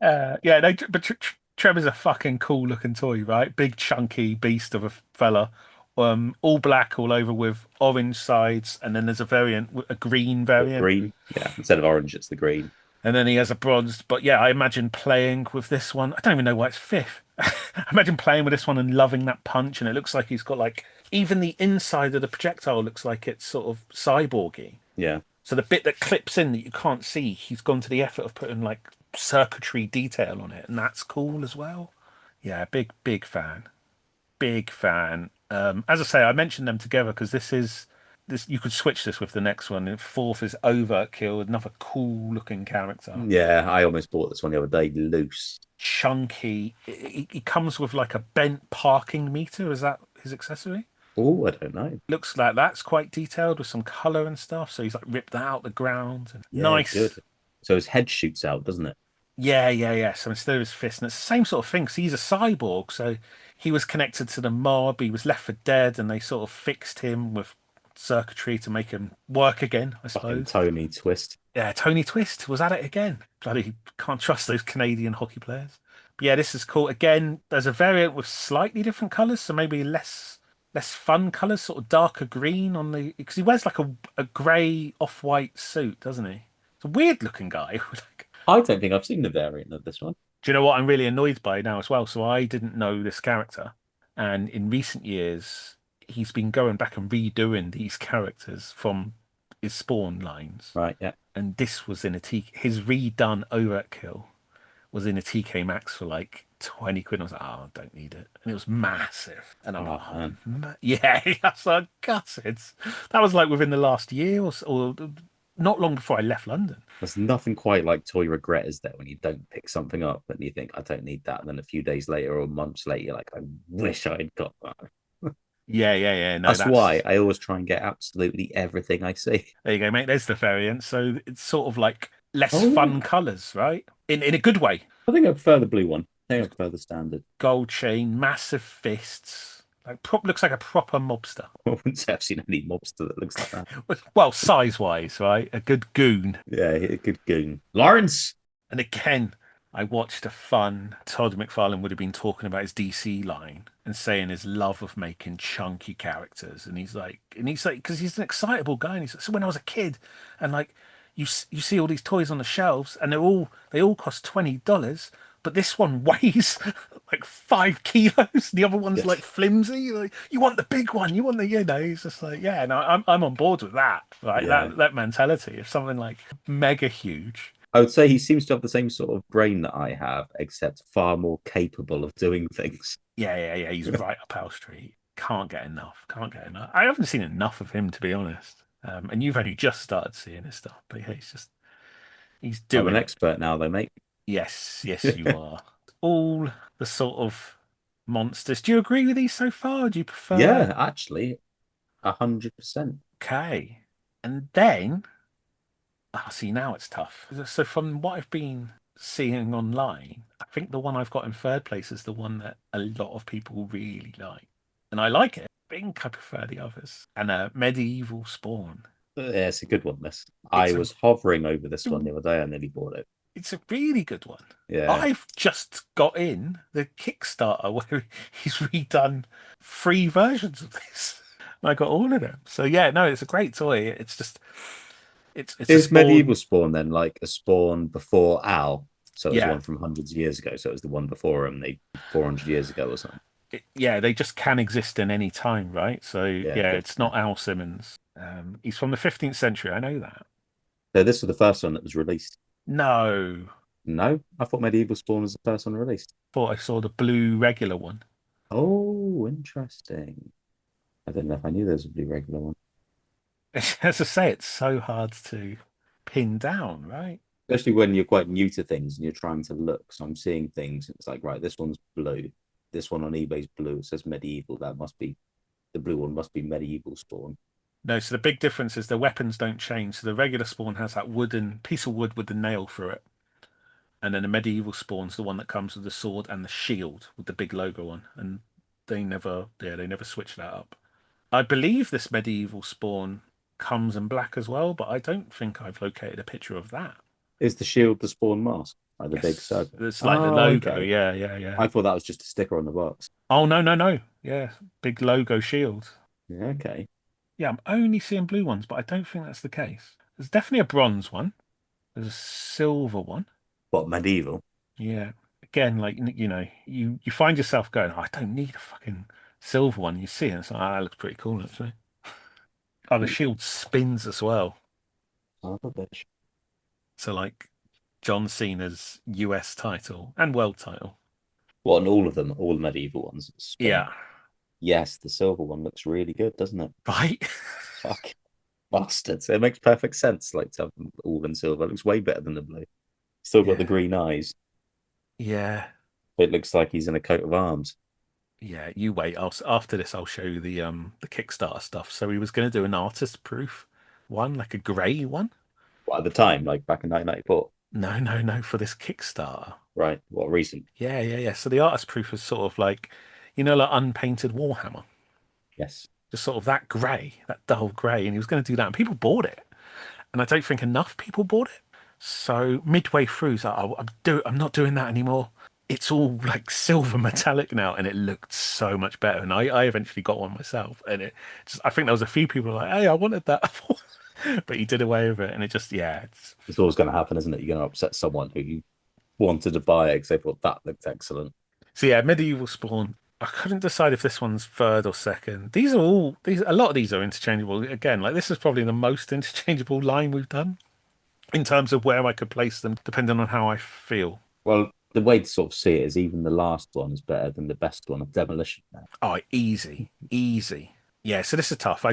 C: Yeah, no, but Tremor's a fucking cool looking toy, right? Big chunky beast of a fella. All black all over with orange sides, and then there's a variant, a green
B: The
C: variant,
B: green, yeah. Instead of orange, it's the green.
C: and then he has a bronzed. But yeah, I imagine playing with this one. I don't even know why it's fifth. I imagine playing with this one and loving that punch, and it looks like he's got like even the inside of the projectile looks like it's sort of cyborgy.
B: Yeah.
C: So the bit that clips in that you can't see, he's gone to the effort of putting like circuitry detail on it, and that's cool as well. Yeah, big fan, big fan. As I say, I mentioned them together because this. You could switch this with the next one. And fourth is Overkill, another cool looking character,
B: Yeah, I almost bought this one the other day loose.
C: chunky. He comes with like a bent parking meter. Is that his accessory?
B: Oh, I don't know.
C: Looks like that's quite detailed with some color and stuff. So he's like ripped that out the ground. And
B: Yeah, good.
C: nice.
B: So his head shoots out, doesn't it?
C: Yeah. So instead of his fist, and it's the same sort of thing. Because he's a cyborg, so he was connected to the mob. He was left for dead, and they sort of fixed him with circuitry to make him work again, I
B: Fucking
C: suppose.
B: Tony Twist.
C: Yeah, Tony Twist was at it again. Bloody can't trust those Canadian hockey players. But yeah, this is cool. Again, there's a variant with slightly different colours, so maybe less fun colours, sort of darker green on the because he wears like a grey off-white suit, doesn't he? It's a weird looking guy.
B: I don't think I've seen the variant of this one.
C: Do you know what I'm really annoyed by now as well? So I didn't know this character, and in recent years, he's been going back and redoing these characters from his Spawn lines,
B: Right, yeah.
C: and this was in a T. His redone Overkill was in a TK Maxx for like 20 quid. And I was like, oh, I don't need it, and it was massive. And I'm like,
B: Oh,
C: oh,
B: man.
C: yeah, that's like gutted. That was like within the last year or not long before I left London.
B: There's nothing quite like toy regret, is there, when you don't pick something up and you think, I don't need that. And then a few days later or months later, you're like, I wish I'd got that.
C: Yeah. No,
B: That's why
C: that's
B: I always try and get absolutely everything I see.
C: there you go, mate. There's the variant. So it's sort of like less
B: Oh,
C: fun
B: yeah.
C: colours, right? In a good way.
B: I think I prefer the blue one. I think I prefer the standard.
C: Gold chain, massive fists. Like looks like a proper mobster.
B: I wouldn't say I've seen any mobster that looks like that.
C: Well, size wise, right? A good goon.
B: Yeah, a good goon. Lawrence!
C: And again, I watched a fun Todd McFarlane would have been talking about his DC line and saying his love of making chunky characters. And he's like, because he's an excitable guy. And he's like, so when I was a kid, and like you see all these toys on the shelves, and they all cost $20, but this one weighs like 5 kilos. The other one's like
B: Yes.
C: flimsy. Like you want the big one, you want the He's just like, yeah, no, I'm on board with that, right?
B: Yeah.
C: That mentality. If something like mega huge.
B: I would say he seems to have the same sort of brain that I have, except far more capable of doing things.
C: Yeah. He's right up our street. Can't get enough. Can't get enough. I haven't seen enough of him, to be honest. And you've only just started seeing his stuff, but yeah, he's
B: I'm
C: doing
B: an
C: it.
B: expert now, though, mate.
C: Yes, you are. All the sort of monsters. Do you agree with these so far? Do you prefer?
B: Yeah, actually, 100%.
C: Okay. And then, see, now it's tough. So from what I've been seeing online, I think the one I've got in third place is the one that a lot of people really like. And I like it. I think I prefer the others. And Medieval Spawn.
B: Yeah, it's a good one, this.
C: It's
B: I
C: a
B: was hovering over this one the other day. I nearly bought it.
C: it's a really good one.
B: Yeah.
C: I've just got in the Kickstarter where he's redone 3 versions of this. I got all of them. So yeah, no, it's a great toy. It's just it's a
B: Is
C: Spawn.
B: Medieval Spawn then like a Spawn before Al? So it was
C: Yeah.
B: one from hundreds of years ago. So it was the one before him, they 400 years ago or something.
C: Yeah, they just can exist in any time, right? So yeah,
B: good.
C: it's not Al Simmons. He's from the 15th century. I know that.
B: So this was the first one that was released.
C: No,
B: No, I thought Medieval Spawn was the first one released.
C: thought I saw the blue regular one.
B: Oh, interesting. I don't know if I knew there was a blue regular one.
C: As I say, it's so hard to pin down, right?
B: Especially when you're quite new to things and you're trying to look. So I'm seeing things. It's like, right, this one's blue. This one on eBay's blue. It says medieval. That must be the blue one must be medieval Spawn.
C: No, so the big difference is the weapons don't change. So the regular Spawn has that wooden piece of wood with the nail through it. And then the medieval Spawn's the one that comes with the sword and the shield with the big logo on. And they never switch that up. I believe this medieval Spawn comes in black as well, but I don't think I've located a picture of that.
B: Is the shield the Spawn mask? Like the big
C: Yes,
B: circle?
C: it's like the
B: Oh,
C: logo.
B: okay.
C: Yeah, yeah, yeah.
B: I thought that was just a sticker on the box.
C: Oh, no, no, no. Yeah, big logo shield.
B: Yeah, okay.
C: Yeah, I'm only seeing blue ones, but I don't think that's the case. There's definitely a bronze one. There's a silver one.
B: What, medieval?
C: Yeah. Again, like you find yourself going, oh, I don't need a fucking silver one. You see it, and it's like, that looks pretty cool, actually. Oh, the shield spins as well.
B: Son of a bitch.
C: So like John Cena's US title and world title.
B: What, and all of them, all the medieval ones spin.
C: Yeah.
B: Yes, the silver one looks really good, doesn't it?
C: Right.
B: Fuck. Bastards. It makes perfect sense, like to have them all in silver. It looks way better than the blue. Still got the
C: Yeah.
B: green eyes.
C: Yeah.
B: It looks like he's in a coat of arms.
C: Yeah, you wait. After this, I'll show you the Kickstarter stuff. So he was going to do an artist proof one, like a grey one.
B: What, at the time, like back in 1994.
C: No, no, no, for this Kickstarter.
B: Right. What, recent?
C: Yeah, yeah, yeah. So the artist proof is sort of like, like unpainted Warhammer,
B: Yes.
C: just sort of that grey, that dull grey. And he was going to do that, and people bought it. And I don't think enough people bought it. So midway through, he's like, I'm not doing that anymore. It's all like silver metallic now, and it looked so much better. And I eventually got one myself, and I think there was a few people like, hey, I wanted that, but he did away with it, and it just, yeah,
B: It's always going to happen, isn't it? You're going to upset someone who you wanted to buy it because they thought that looked excellent.
C: So yeah, medieval Spawn. I couldn't decide if this one's third or second. A lot of these are interchangeable. Again, like this is probably the most interchangeable line we've done in terms of where I could place them, depending on how I feel.
B: Well, the way to sort of see it is even the last one is better than the best one of Demolition Man.
C: Oh, easy, easy. Yeah, so this is tough.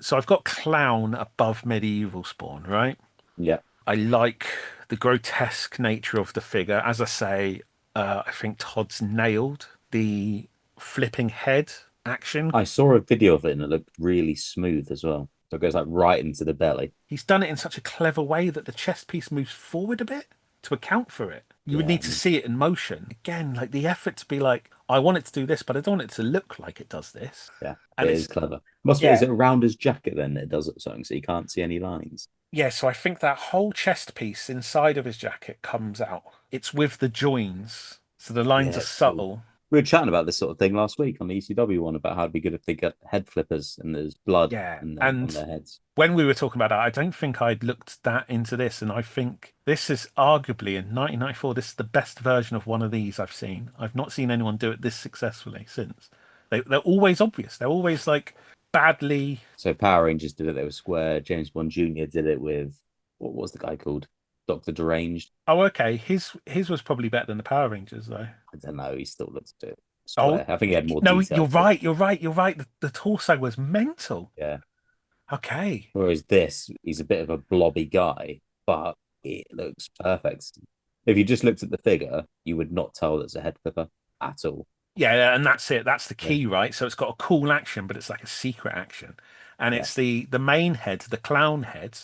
C: So I've got clown above medieval Spawn, right?
B: Yeah.
C: I like the grotesque nature of the figure. As I say, I think Todd's nailed the flipping head action.
B: I saw a video of it and it looked really smooth as well. So it goes like right into the belly.
C: He's done it in such a clever way that the chest piece moves forward a bit to account for it. You would
B: Yeah,
C: need to see it in motion. Again, like the effort to be like, I want it to do this, but I don't want it to look like it does this.
B: Yeah,
C: And
B: it
C: it's
B: is clever. Must be,
C: yeah.
B: is it around his jacket then that it does it something so you can't see any lines?
C: Yeah, so I think that whole chest piece inside of his jacket comes out. It's with the joins, so the lines
B: Yeah,
C: are
B: it's cool.
C: subtle.
B: We were chatting about this sort of thing last week on the ECW one about how it'd be good if they get head flippers and there's blood
C: Yeah,
B: on
C: and
B: their heads.
C: when we were talking about that, I don't think I'd looked that into this, and I think this is arguably in 1994. This is the best version of one of these I've seen. I've not seen anyone do it this successfully since. They're always obvious. They're always like badly.
B: So Power Rangers did it, they were square. James Bond Jr. did it with, what was the guy called? Dr. Deranged.
C: Oh, okay. His was probably better than the Power Rangers, though.
B: I don't know, he still looks a bit
C: Oh,
B: square. I think he had more
C: no,
B: detail.
C: you're right. You're right. You're right. The torso was mental.
B: Yeah.
C: Okay.
B: Whereas this, he's a bit of a blobby guy, but it looks perfect. If you just looked at the figure, you would not tell that's a head flipper at all.
C: Yeah, and that's it. That's the key, right? So it's got a cool action, but it's like a secret action. And
B: Yeah.
C: it's the main head, the clown head,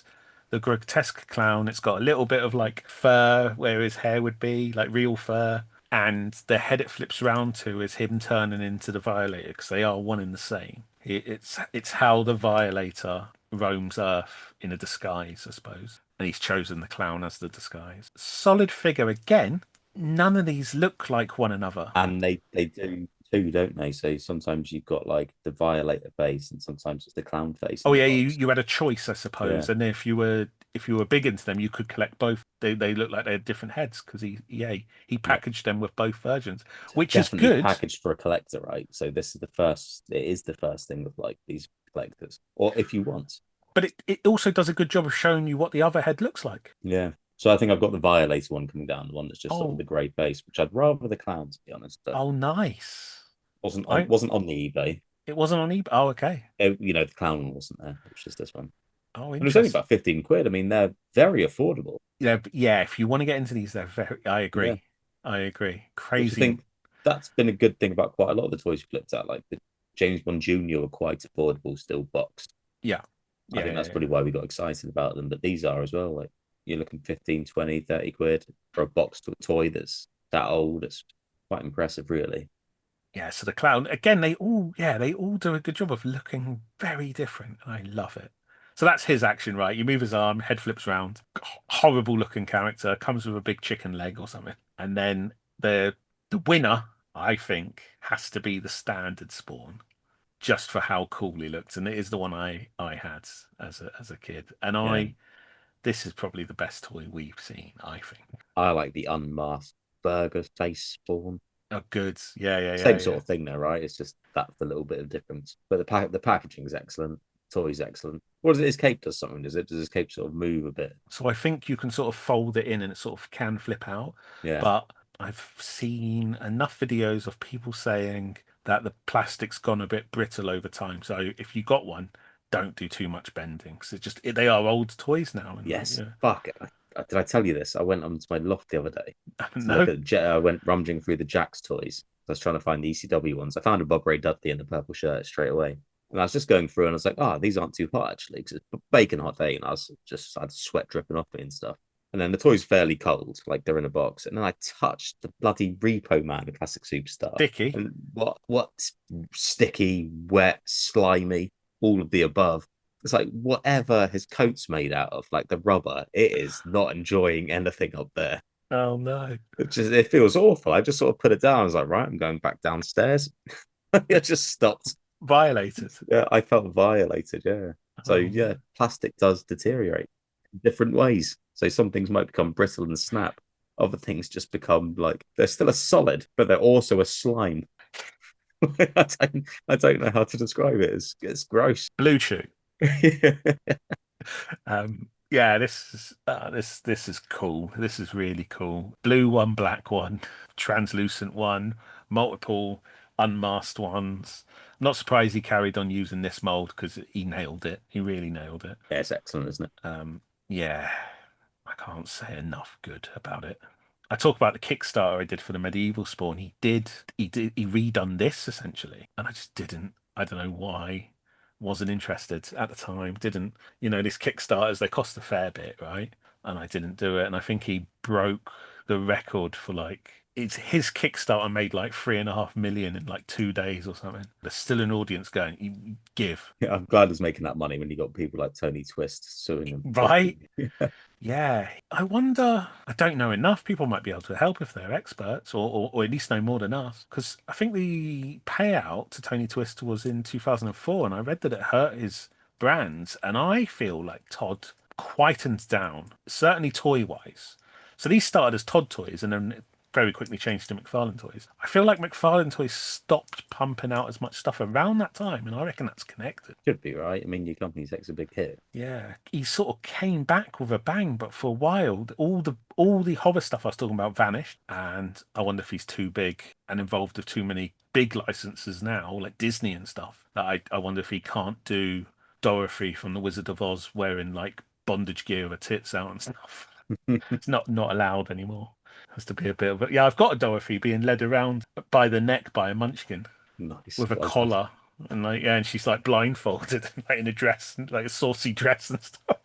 C: the grotesque clown. It's got a little bit of like fur where his hair would be, like real fur. And the head it flips round to is him turning into the Violator because they are one and the same. It's how the Violator roams Earth in a disguise, I suppose. And he's chosen the clown as the disguise. Solid figure again. None of these look like one another.
B: And they do too, don't they? So sometimes you've got like the Violator face and sometimes it's the clown face.
C: Oh yeah, you had a choice, I suppose.
B: Yeah.
C: And if you were big into them, you could collect both. They look like they had different heads because he packaged them with both versions, which
B: Definitely
C: is good.
B: packaged for a collector, right? So this is the first. It is the first thing with like these collectors, or if you want.
C: But it also does a good job of showing you what the other head looks like.
B: Yeah. So I think I've got the Violator one coming down, the one that's just sort of the grey face, which I'd rather the clown, to be honest. But
C: Oh, nice.
B: wasn't on the eBay.
C: It wasn't on eBay. Oh, okay.
B: The clown one wasn't there. It was just this one.
C: Oh,
B: And it was only
C: interesting.
B: about 15 quid. I mean, they're very affordable.
C: Yeah. If you want to get into these, they're very. I agree.
B: Yeah.
C: I agree.
B: Which I
C: Crazy.
B: think that's been a good thing about quite a lot of the toys you've looked at. Like James Bond Jr. were quite affordable still boxed.
C: Yeah.
B: I
C: Yeah,
B: think
C: yeah,
B: that's
C: yeah.
B: probably why we got excited about them. But these are as well. Like you're looking 15, 20, 30 quid for a boxed toy that's that old. It's quite impressive, really.
C: Yeah, so the clown again, they all do a good job of looking very different, and I love it. So that's his action, right? You move his arm, head flips round, horrible looking character, comes with a big chicken leg or something, and then the winner, I think, has to be the standard Spawn, just for how cool he looks, and it is the one I had as a kid, and
B: Yeah.
C: this is probably the best toy we've seen, I think.
B: I like the unmasked burger face spawn.
C: Oh, good, yeah, yeah, yeah,
B: Same
C: yeah.
B: sort of thing though, right? It's just that's the little bit of difference. But the packaging is excellent. Toy's excellent. What does it? His cape does something, does it? Does his cape sort of move a bit?
C: So I think you can sort of fold it in and it sort of can flip out.
B: Yeah.
C: But I've seen enough videos of people saying that the plastic's gone a bit brittle over time. So if you got one, don't do too much bending because they are old toys now. And like,
B: Yes. Fuck it. Did I tell you this? I went onto my loft the other day to look
C: no,
B: at. I went rummaging through the Jack's toys. I was trying to find the ECW ones. I found a Bob Ray Dudley in the purple shirt straight away. And I was just going through and I was like, oh, these aren't too hot actually, because it's a bacon hot day. And I had sweat dripping off me and stuff. And then the toy's fairly cold, like they're in a box. And then I touched the bloody Repo Man, the classic superstar.
C: Dicky.
B: And what sticky, wet, slimy, all of the above. It's like whatever his coat's made out of, like the rubber, it is not enjoying anything up there.
C: Oh no,
B: It feels awful. I just sort of put it down. I was like, right, I'm going back downstairs. I just stopped.
C: violated.
B: Yeah, I felt violated. Yeah. So
C: Oh,
B: yeah, plastic does deteriorate in different ways. So some things might become brittle and snap. Other things just become like they're still a solid, but they're also a slime. I don't know how to describe it. It's gross.
C: Blue Chew.
B: Yeah.
C: Yeah, this is cool. This is really cool. Blue one, black one, translucent one, multiple unmasked ones. I'm not surprised he carried on using this mold because he nailed it. He really nailed it.
B: Yeah, it's excellent, isn't it?
C: Yeah, I can't say enough good about it. I talk about the Kickstarter I did for the medieval spawn. He redone this essentially, and I just didn't. I don't know why. Wasn't interested at the time. Didn't, these Kickstarters, they cost a fair bit, right? And I didn't do it. And I think he broke the record for it's his Kickstarter made like 3.5 million in like 2 days or something. There's still an audience going, you give.
B: Yeah, I'm glad he's making that money when you got people like Tony Twist suing him.
C: Right? Yeah. I wonder, I don't know enough. People might be able to help if they're experts or at least know more than us. Because I think the payout to Tony Twist was in 2004, and I read that it hurt his brands. And I feel like Todd quietened down, certainly toy wise. So these started as Todd toys and then very quickly changed to McFarlane toys. I feel like McFarlane toys stopped pumping out as much stuff around that time, and I reckon that's connected.
B: Should be right. I mean, your company takes a big hit.
C: Yeah, he sort of came back with a bang, but for a while, all the horror stuff I was talking about vanished, and I wonder if he's too big and involved with too many big licenses now, like Disney and stuff. That I wonder if he can't do Dorothy from The Wizard of Oz wearing like bondage gear with her tits out and stuff. It's not allowed anymore. Has to be a bit of a, yeah. I've got a Dorothy being led around by the neck by a munchkin
B: Nice.
C: with a
B: Well,
C: collar and and she's like blindfolded, like in a dress, like a saucy dress and stuff.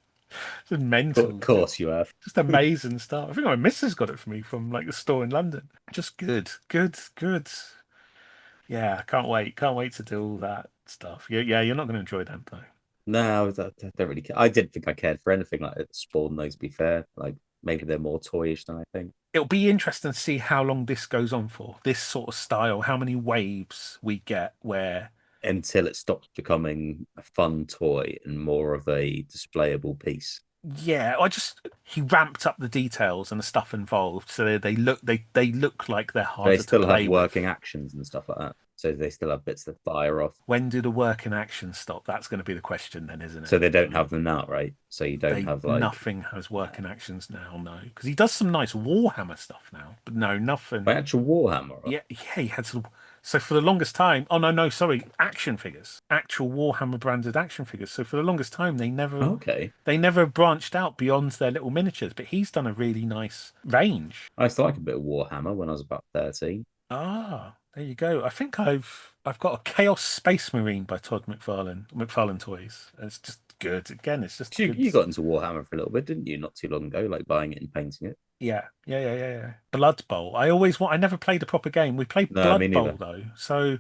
C: It's mental.
B: of course you have.
C: Just amazing stuff. I think my missus got it for me from like the store in London. Just good, good, good. Yeah, I can't wait. Can't wait to do all that stuff. Yeah, you're not going to enjoy them though.
B: No, I don't really care. I didn't think I cared for anything like it. Spawn, those, to be fair. Like maybe they're more toyish than I think.
C: It'll be interesting to see how long this goes on for. This sort of style, how many waves we get where
B: Until it stops becoming a fun toy and more of a displayable piece.
C: yeah, he ramped up the details and the stuff involved, so they look like they're harder
B: They still
C: to play
B: have working
C: with.
B: actions and stuff like that. So they still have bits that fire off.
C: When do the working actions stop? That's going to be the question then, isn't it?
B: So they don't have them now, right? So you don't
C: They
B: have like
C: nothing has working actions now, no, because he does some nice Warhammer stuff now, but no, nothing.
B: by actual Warhammer.
C: Yeah, he had some. So for the longest time, oh no, sorry, action figures, actual Warhammer branded action figures. So for the longest time,
B: Okay.
C: they never branched out beyond their little miniatures. But he's done a really nice range.
B: I used to like a bit of Warhammer when I was about 13.
C: Ah, There you go. I think I've got a Chaos Space Marine by Todd McFarlane Toys. It's just good. Again, it's just good.
B: You got into Warhammer for a little bit, didn't you? Not too long ago, like buying it and painting it.
C: Yeah. Blood Bowl. I never played a proper game. We played
B: No, me
C: Blood Bowl
B: neither.
C: though. So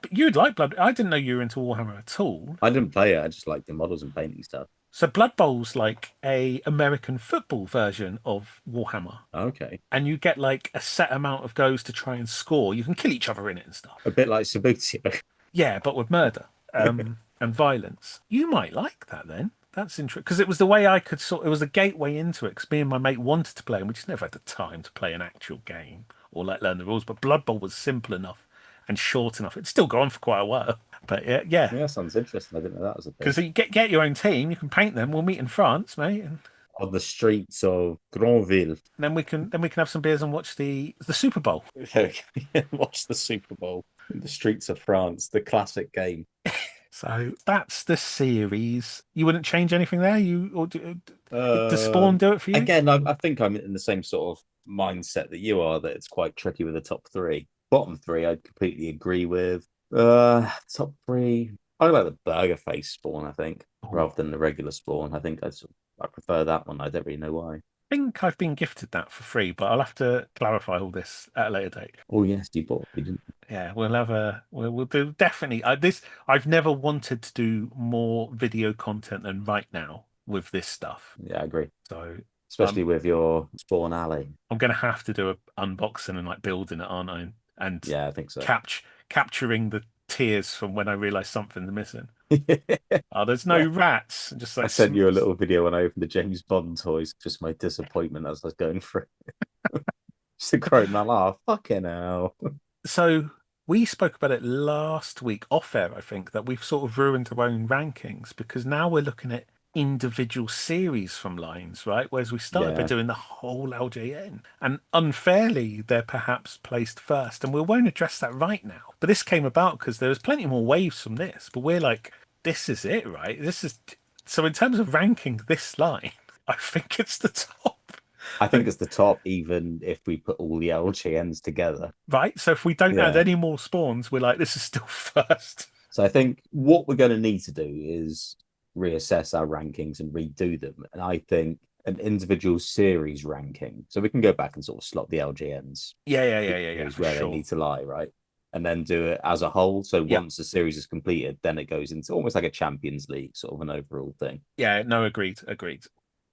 C: you'd like Blood. I didn't know you were into Warhammer at all.
B: I didn't play it. I just liked the models and painting stuff.
C: So Blood Bowl's like a American football version of Warhammer.
B: Okay.
C: And you get like a set amount of goes to try and score. You can kill each other in it and stuff.
B: A bit like Subbuteo.
C: Yeah, but with murder and violence. You might like that then. That's interesting because it was the way I could it was a gateway into it. Because me and my mate wanted to play, and we just never had the time to play an actual game or like learn the rules. But Blood Bowl was simple enough and short enough. It's still gone for quite a while. But yeah.
B: Yeah, sounds interesting. I didn't know that was a thing.
C: Because you get your own team, you can paint them. We'll meet in France, mate. And
B: On the streets of Granville.
C: then we can have some beers and watch the Super Bowl.
B: Watch the Super Bowl in the streets of France, the classic game.
C: So that's the series. You wouldn't change anything there? Does Spawn do it for you?
B: Again, I think I'm in the same sort of mindset that you are, that it's quite tricky with the top three. Bottom three, I'd completely agree with. Top three, I like the burger face Spawn, I think, rather than the regular Spawn. I think I prefer that one. I don't really know why.
C: I think I've been gifted that for free, but I'll have to clarify all this at a later date.
B: Oh yes, you bought. You didn't.
C: Yeah, we'll do definitely. I've never wanted to do more video content than right now with this stuff.
B: Yeah, I agree.
C: So
B: especially with your Spawn Alley.
C: I'm gonna have to do an unboxing and like building it, aren't I? And
B: yeah, I think so.
C: Capturing the tears from when I realised something's missing. Oh, there's no rats. Just like
B: I sent you a little video when I opened the James Bond toys. Just my disappointment as I was going through. Just a grown man laugh. Fucking hell.
C: So we spoke about it last week off air, I think, that we've sort of ruined our own rankings because now we're looking at individual series from lines, right? Whereas we started by doing the whole LJN. And unfairly, they're perhaps placed first. And we won't address that right now. But this came about because there was plenty more waves from this. But we're like, this is it, right? So in terms of ranking this line, I think it's the top.
B: I think it's the top, even if we put all the LGNs together.
C: Right. So if we don't add any more spawns, we're like, this is still first.
B: So I think what we're going to need to do is reassess our rankings and redo them. And I think an individual series ranking, so we can go back and sort of slot the LGNs.
C: Yeah.
B: Is where they need to lie, right? And then do it as a whole. So once the series is completed, then it goes into almost like a Champions League, sort of an overall thing.
C: Yeah, no, agreed.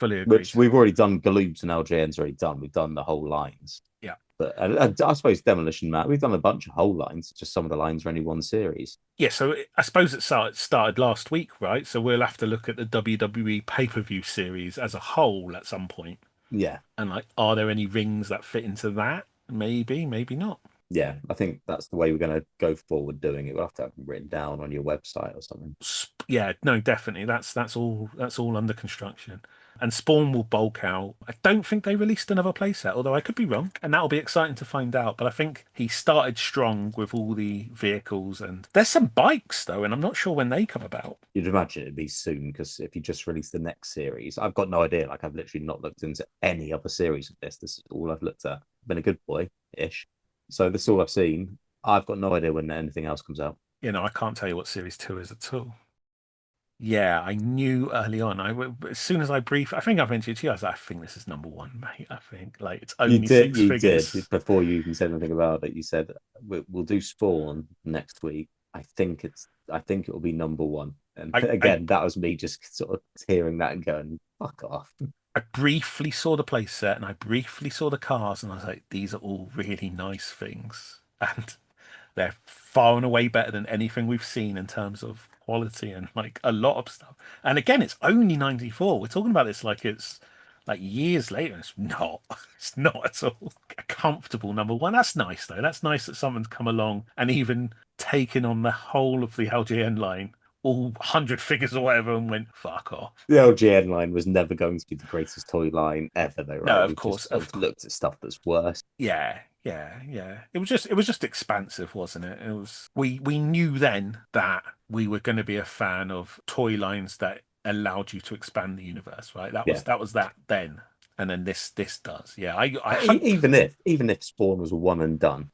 C: Fully agreed.
B: Which we've already done. Galoobs and LJN's already done. We've done the whole lines.
C: Yeah.
B: But I suppose Demolition Man, we've done a bunch of whole lines. Just some of the lines are only one series.
C: Yeah, so I suppose it started last week, right? So we'll have to look at the WWE pay-per-view series as a whole at some point.
B: Yeah.
C: And like, are there any rings that fit into that? Maybe, maybe not.
B: Yeah, I think that's the way we're going to go forward doing it. We'll have to have it written down on your website or something.
C: Yeah, no, definitely. That's all under construction. And Spawn will bulk out. I don't think they released another playset, although I could be wrong. And that'll be exciting to find out. But I think he started strong with all the vehicles. And there's some bikes, though, and I'm not sure when they come about.
B: You'd imagine it'd be soon, because if you just release the next series, I've got no idea. Like, I've literally not looked into any other series of this. This is all I've looked at. Been a good boy-ish. So this is all I've seen. I've got no idea when anything else comes out.
C: I can't tell you what Series 2 is at all. Yeah, I knew early on. As soon as I I think I mentioned to you, I was like, I think this is number one, mate. I think like it's only six figures.
B: You did before you even said anything about it. You said we'll do Spawn next week. I think it will be number one. And that was me just sort of hearing that and going, fuck off.
C: I briefly saw the playset and I briefly saw the cars, and I was like, these are all really nice things, and they're far and away better than anything we've seen in terms of quality and like a lot of stuff. And again, it's only 94. We're talking about this like it's like years later. It's not at all a comfortable number one. That's nice though. That's nice that someone's come along and even taken on the whole of the LJN line, all 100 figures or whatever, and went, fuck off.
B: The LJN line was never going to be the greatest toy line ever, though, right?
C: No, of course.
B: I've looked at stuff that's worse.
C: Yeah. It was just expansive, wasn't it? It was. We knew then that we were going to be a fan of toy lines that allowed you to expand the universe, right? That was that then, and then this does. Yeah, I hope...
B: even if Spawn was one and done.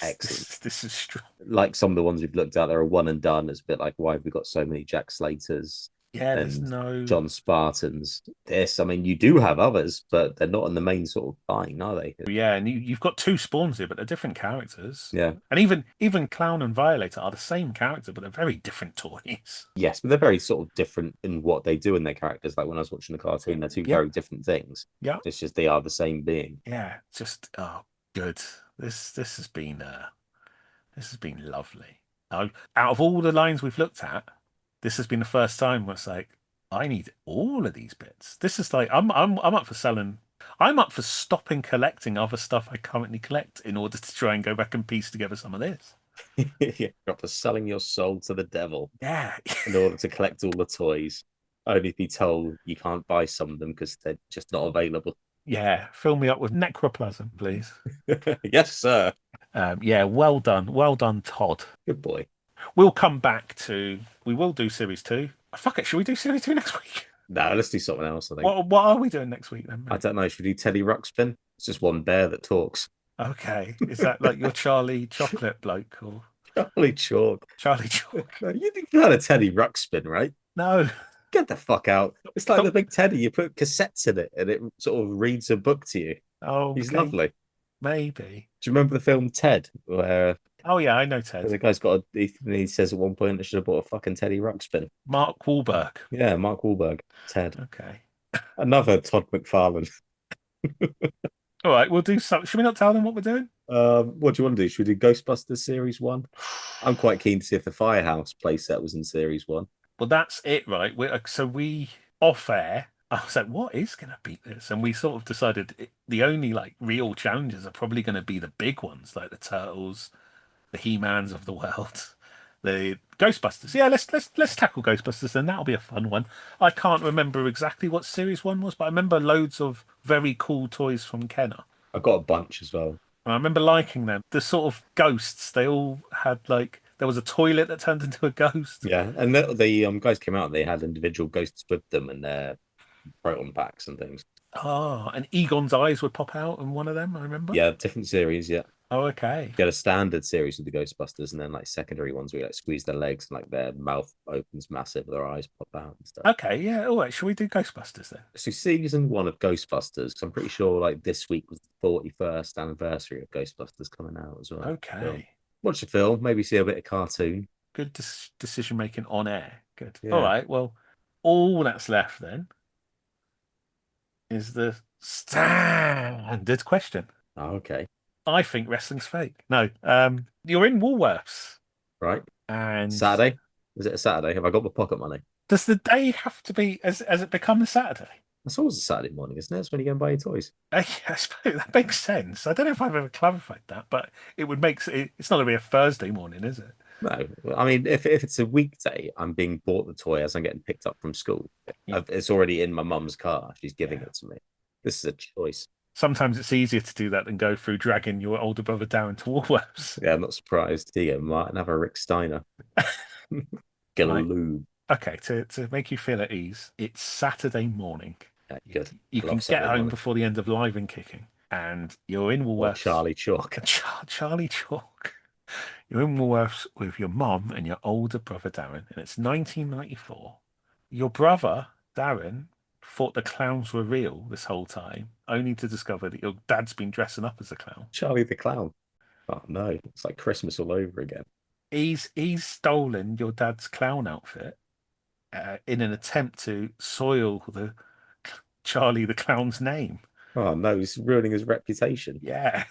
B: Excellent.
C: This is strong.
B: Like some of the ones we've looked at, they're a one and done. It's a bit like, why have we got so many Jack Slaters
C: Yeah, there's
B: and
C: no.
B: John Spartans? I mean, you do have others, but they're not in the main sort of line, are they?
C: Yeah, and you've got two spawns here, but they're different characters.
B: Yeah.
C: And even Clown and Violator are the same character, but they're very different toys.
B: Yes, but they're very sort of different in what they do in their characters. Like when I was watching the cartoon, they're two
C: Yep.
B: very different things.
C: Yeah.
B: It's just they are the same being.
C: Yeah, just good. This has been lovely. Out of all the lines we've looked at, this has been the first time where it's like, I need all of these bits. This is like I'm up for selling. I'm up for stopping collecting other stuff I currently collect in order to try and go back and piece together some of this.
B: You're up for selling your soul to the devil
C: Yeah.
B: in order to collect all the toys. Only to be told you can't buy some of them because they're just not available.
C: Yeah. Fill me up with necroplasm, please.
B: Yes, sir.
C: Yeah, well done, Todd.
B: Good boy.
C: We'll come back to. We will do series 2. Fuck it, should we do series 2 next week?
B: No, let's do something else, I think.
C: What are we doing next week then, mate?
B: I don't know. Should we do Teddy Ruxpin? It's just one bear that talks.
C: Okay. Is that like your Charlie Chocolate bloke or
B: Charlie Chalk.
C: Charlie Chalk?
B: No, you had a Teddy Ruxpin, right?
C: No.
B: Get the fuck out. It's like the big Teddy. You put cassettes in it and it sort of reads a book to you.
C: Oh,
B: He's
C: okay.
B: lovely.
C: Maybe.
B: Do you remember the film Ted? Where
C: Oh yeah, I know Ted.
B: the guy's got he says at one point, I should have bought a fucking Teddy Ruxpin.
C: Mark Wahlberg.
B: Yeah, Mark Wahlberg. Ted.
C: Okay.
B: Another Todd McFarlane.
C: All right, we'll do something. Should we not tell them what we're doing?
B: What do you want to do? Should we do Ghostbusters Series 1? I'm quite keen to see if the Firehouse playset was in Series 1.
C: Well, that's it, right? We off air. I was like, what is going to beat this? And we sort of decided the only like real challenges are probably going to be the big ones, like the Turtles, the He-Mans of the world, the Ghostbusters. Yeah, let's tackle Ghostbusters, and that'll be a fun one. I can't remember exactly what Series 1 was, but I remember loads of very cool toys from Kenner.
B: I've got a bunch as well.
C: And I remember liking them. The sort of ghosts, they all had like there was a toilet that turned into a ghost.
B: Yeah, and the guys came out and they had individual ghosts with them and their proton packs and things.
C: Oh, and Egon's eyes would pop out in one of them, I remember.
B: Yeah, different series, yeah.
C: Oh, okay.
B: You had a standard series with the Ghostbusters and then like secondary ones where you like squeeze their legs and like their mouth opens massive, their eyes pop out and stuff.
C: Okay, yeah. All right, shall we do Ghostbusters then?
B: So season 1 of Ghostbusters, 'cause I'm pretty sure like this week was the 41st anniversary of Ghostbusters coming out as well.
C: Okay.
B: So, watch the film, maybe see a bit of cartoon.
C: Good decision making on air. Good.
B: Yeah.
C: All right, well, all that's left then is the standard question.
B: Oh, okay.
C: I think wrestling's fake. No, you're in Woolworths.
B: Right.
C: And
B: Saturday? Is it a Saturday? Have I got my pocket money?
C: does the day have to be as it become a Saturday?
B: That's always a Saturday morning, isn't it? That's when you go and buy your toys.
C: I suppose that makes sense. I don't know if I've ever clarified that, but it would make it's not going to be a Thursday morning, is it?
B: No, I mean, if it's a weekday, I'm being bought the toy as I'm getting picked up from school.
C: Yeah.
B: It's already in my mum's car. She's giving it to me. This is a choice.
C: Sometimes it's easier to do that than go through dragging your older brother down to Woolworths.
B: Yeah, I'm not surprised. Here you go, Martin. Have a Rick Steiner. Get a
C: Right.
B: lube.
C: Okay, to make you feel at ease, it's Saturday morning.
B: Yeah, good.
C: You can
B: Love
C: get
B: Saturday
C: home
B: morning.
C: before the end of Live and Kicking, and you're in
B: Or
C: Woolworths.
B: Charlie Chalk.
C: Charlie Chalk. You're in Woolworths with your mum and your older brother Darren, and it's 1994. Your brother Darren thought the clowns were real this whole time, only to discover that your dad's been dressing up as a clown.
B: Charlie the Clown. Oh no, it's like Christmas all over again.
C: He's stolen your dad's clown outfit in an attempt to soil the Charlie the Clown's name.
B: Oh no, he's ruining his reputation.
C: Yeah.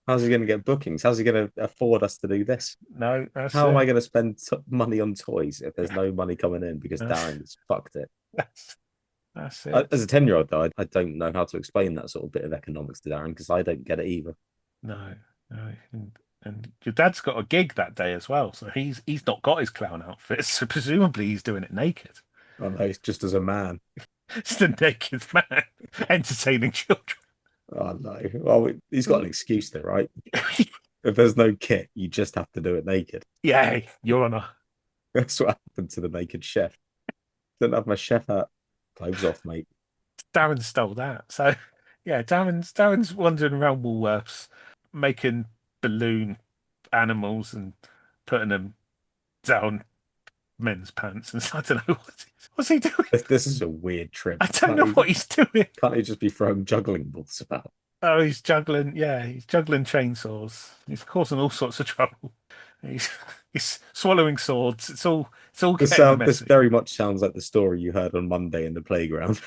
B: How's he going to get bookings? How's he going to afford us to do this?
C: No, that's
B: How am
C: it.
B: I going to spend money on toys if there's no money coming in because Darren's fucked it?
C: That's it.
B: As a 10-year-old, though, I don't know how to explain that sort of bit of economics to Darren because I don't get it either.
C: No. And your dad's got a gig that day as well, so he's not got his clown outfit, so presumably he's doing it naked.
B: Oh no, it's just as a man.
C: It's the naked man entertaining children.
B: Oh no. Well, he's got an excuse there, right? If there's no kit, you just have to do it naked.
C: Yeah, Your Honour.
B: That's what happened to the naked chef. Didn't have my chef hat. Clothes off, mate.
C: Darren stole that. So yeah, Darren's wandering around Woolworths making balloon animals and putting them down men's pants. And I don't know what's he doing.
B: This is a weird trip.
C: I don't know what he's doing.
B: Can't he just be throwing juggling balls about?
C: Oh, he's juggling. Yeah, he's juggling chainsaws. He's causing all sorts of trouble. He's he's swallowing swords. It's all getting
B: This
C: messy.
B: very much sounds like the story you heard on Monday in the playground.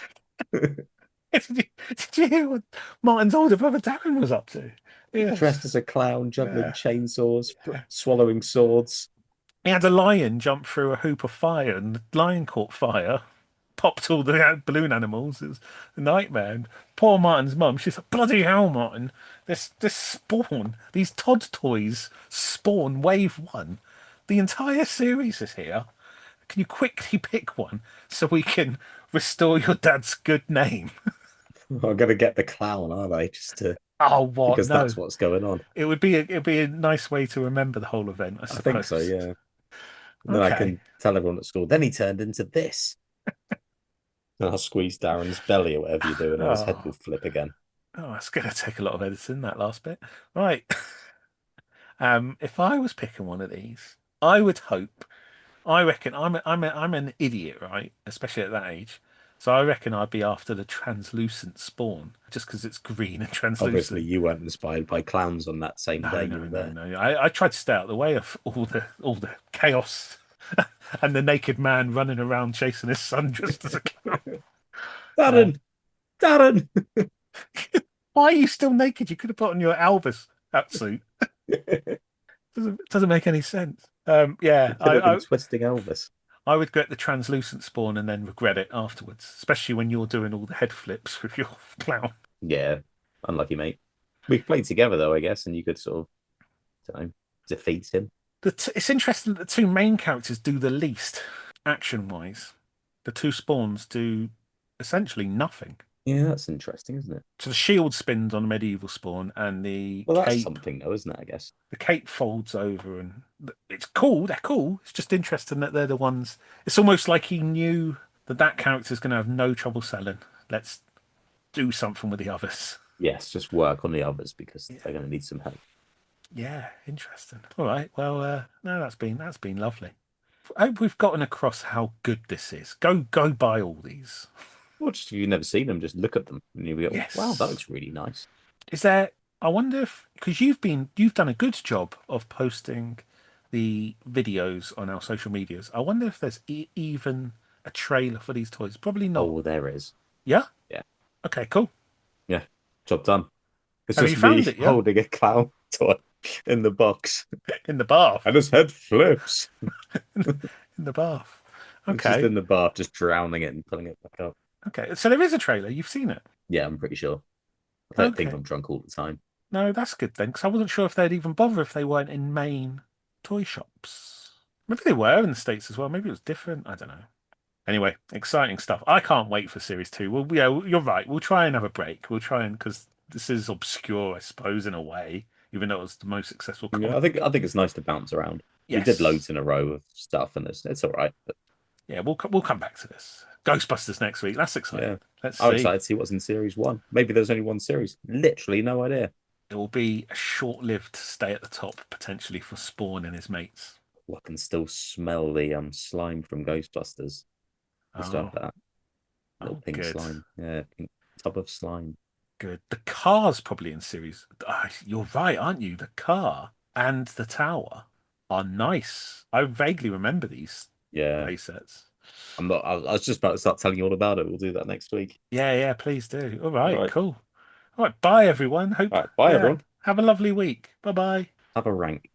C: Did you hear what Martin's older brother Darren was up to? Yes.
B: Dressed as a clown, juggling
C: Yeah.
B: chainsaws,
C: Yeah.
B: swallowing swords.
C: He had a lion jump through a hoop of fire, and the lion caught fire, popped all the balloon animals. It was a nightmare. And poor Martin's mum, she's like, bloody hell, Martin. This Spawn, these Todd toys, Spawn Wave 1. The entire series is here. Can you quickly pick one so we can restore your dad's good name?
B: I'm gonna get the clown, are they? Just to
C: Oh, what?
B: because
C: No.
B: that's what's going on.
C: It'd be a nice way to remember the whole event, I
B: I
C: suppose.
B: think so, yeah. And then I can tell everyone at school. Then he turned into this. And I'll squeeze Darren's belly or whatever you're doing, and his head will flip again.
C: Oh, that's going to take a lot of editing, that last bit. Right. If I was picking one of these, I would hope. I reckon I'm an idiot, right? Especially at that age. So I reckon I'd be after the translucent Spawn, just because it's green and translucent.
B: Obviously, you weren't inspired by clowns on that same day you were there.
C: No. I tried to stay out of the way of all the chaos and the naked man running around chasing his son just as a clown.
B: Darren!
C: Why are you still naked? You could have put on your Elvis suit. Doesn't make any sense. Yeah,
B: I twisting Elvis.
C: I would get the translucent Spawn and then regret it afterwards, especially when you're doing all the head flips with your clown.
B: Yeah, unlucky, mate. We played together though, I guess, and you could sort of defeat him.
C: It's interesting that the two main characters do the least action-wise. The two Spawns do essentially nothing.
B: Yeah, that's interesting, isn't it?
C: So the shield spins on the medieval Spawn, and the
B: that's
C: cape,
B: something though, isn't it? I guess
C: the cape folds over, and it's cool. They're cool. It's just interesting that they're the ones. It's almost like he knew that character's going to have no trouble selling. Let's do something with the others.
B: Yes, just work on the others because they're going to need some help.
C: Yeah, interesting. All right. Well, no, that's been lovely. I hope we've gotten across how good this is. Go buy all these.
B: Well, just if you've never seen them, just look at them and you'll go,
C: Yes.
B: wow, that looks really nice.
C: Is there? I wonder if, because you've done a good job of posting the videos on our social medias. I wonder if there's even a trailer for these toys. Probably not.
B: Oh, well, there is.
C: Yeah.
B: Yeah.
C: Okay. Cool.
B: Yeah. Job done. It's
C: Have
B: just
C: you found
B: me
C: it, yeah?
B: holding a clown toy in the box.
C: In the bath.
B: And his head flips.
C: In the bath.
B: It's
C: Okay.
B: just in the bath, just drowning it and pulling it back up.
C: Okay. So there is a trailer. You've seen it.
B: Yeah, I'm pretty sure. I don't think I'm drunk all the time.
C: No, that's good then, because I wasn't sure if they'd even bother if they weren't in main toy shops. Maybe they were in the States as well. Maybe it was different. I don't know. Anyway, exciting stuff. I can't wait for Series 2. Well, yeah, you're right. We'll try and have a break. We'll try and, because this is obscure, I suppose, in a way, even though it was the most successful comic.
B: Yeah, I think it's nice to bounce around.
C: Yes.
B: We did loads in a row of stuff, and it's all right. But
C: yeah, we'll come back to this. Ghostbusters next week. That's exciting.
B: yeah,
C: Let's
B: I'm
C: see.
B: excited to see what's in Series 1. Maybe there's only one series. Literally no idea.
C: It will be a short-lived stay at the top, potentially, for Spawn and his mates.
B: Well, I can still smell the slime from Ghostbusters. We still have that little pink
C: good.
B: slime. Yeah, pink tub of slime.
C: Good. The car's probably in series. You're right, aren't you? The car and the tower are nice. I vaguely remember these play sets.
B: I'm not. I was just about to start telling you all about it. We'll do that next week.
C: Yeah, please do. All right, cool. All right, bye everyone.
B: All right, bye everyone.
C: Have a lovely week. Bye-bye.
B: Have a rank.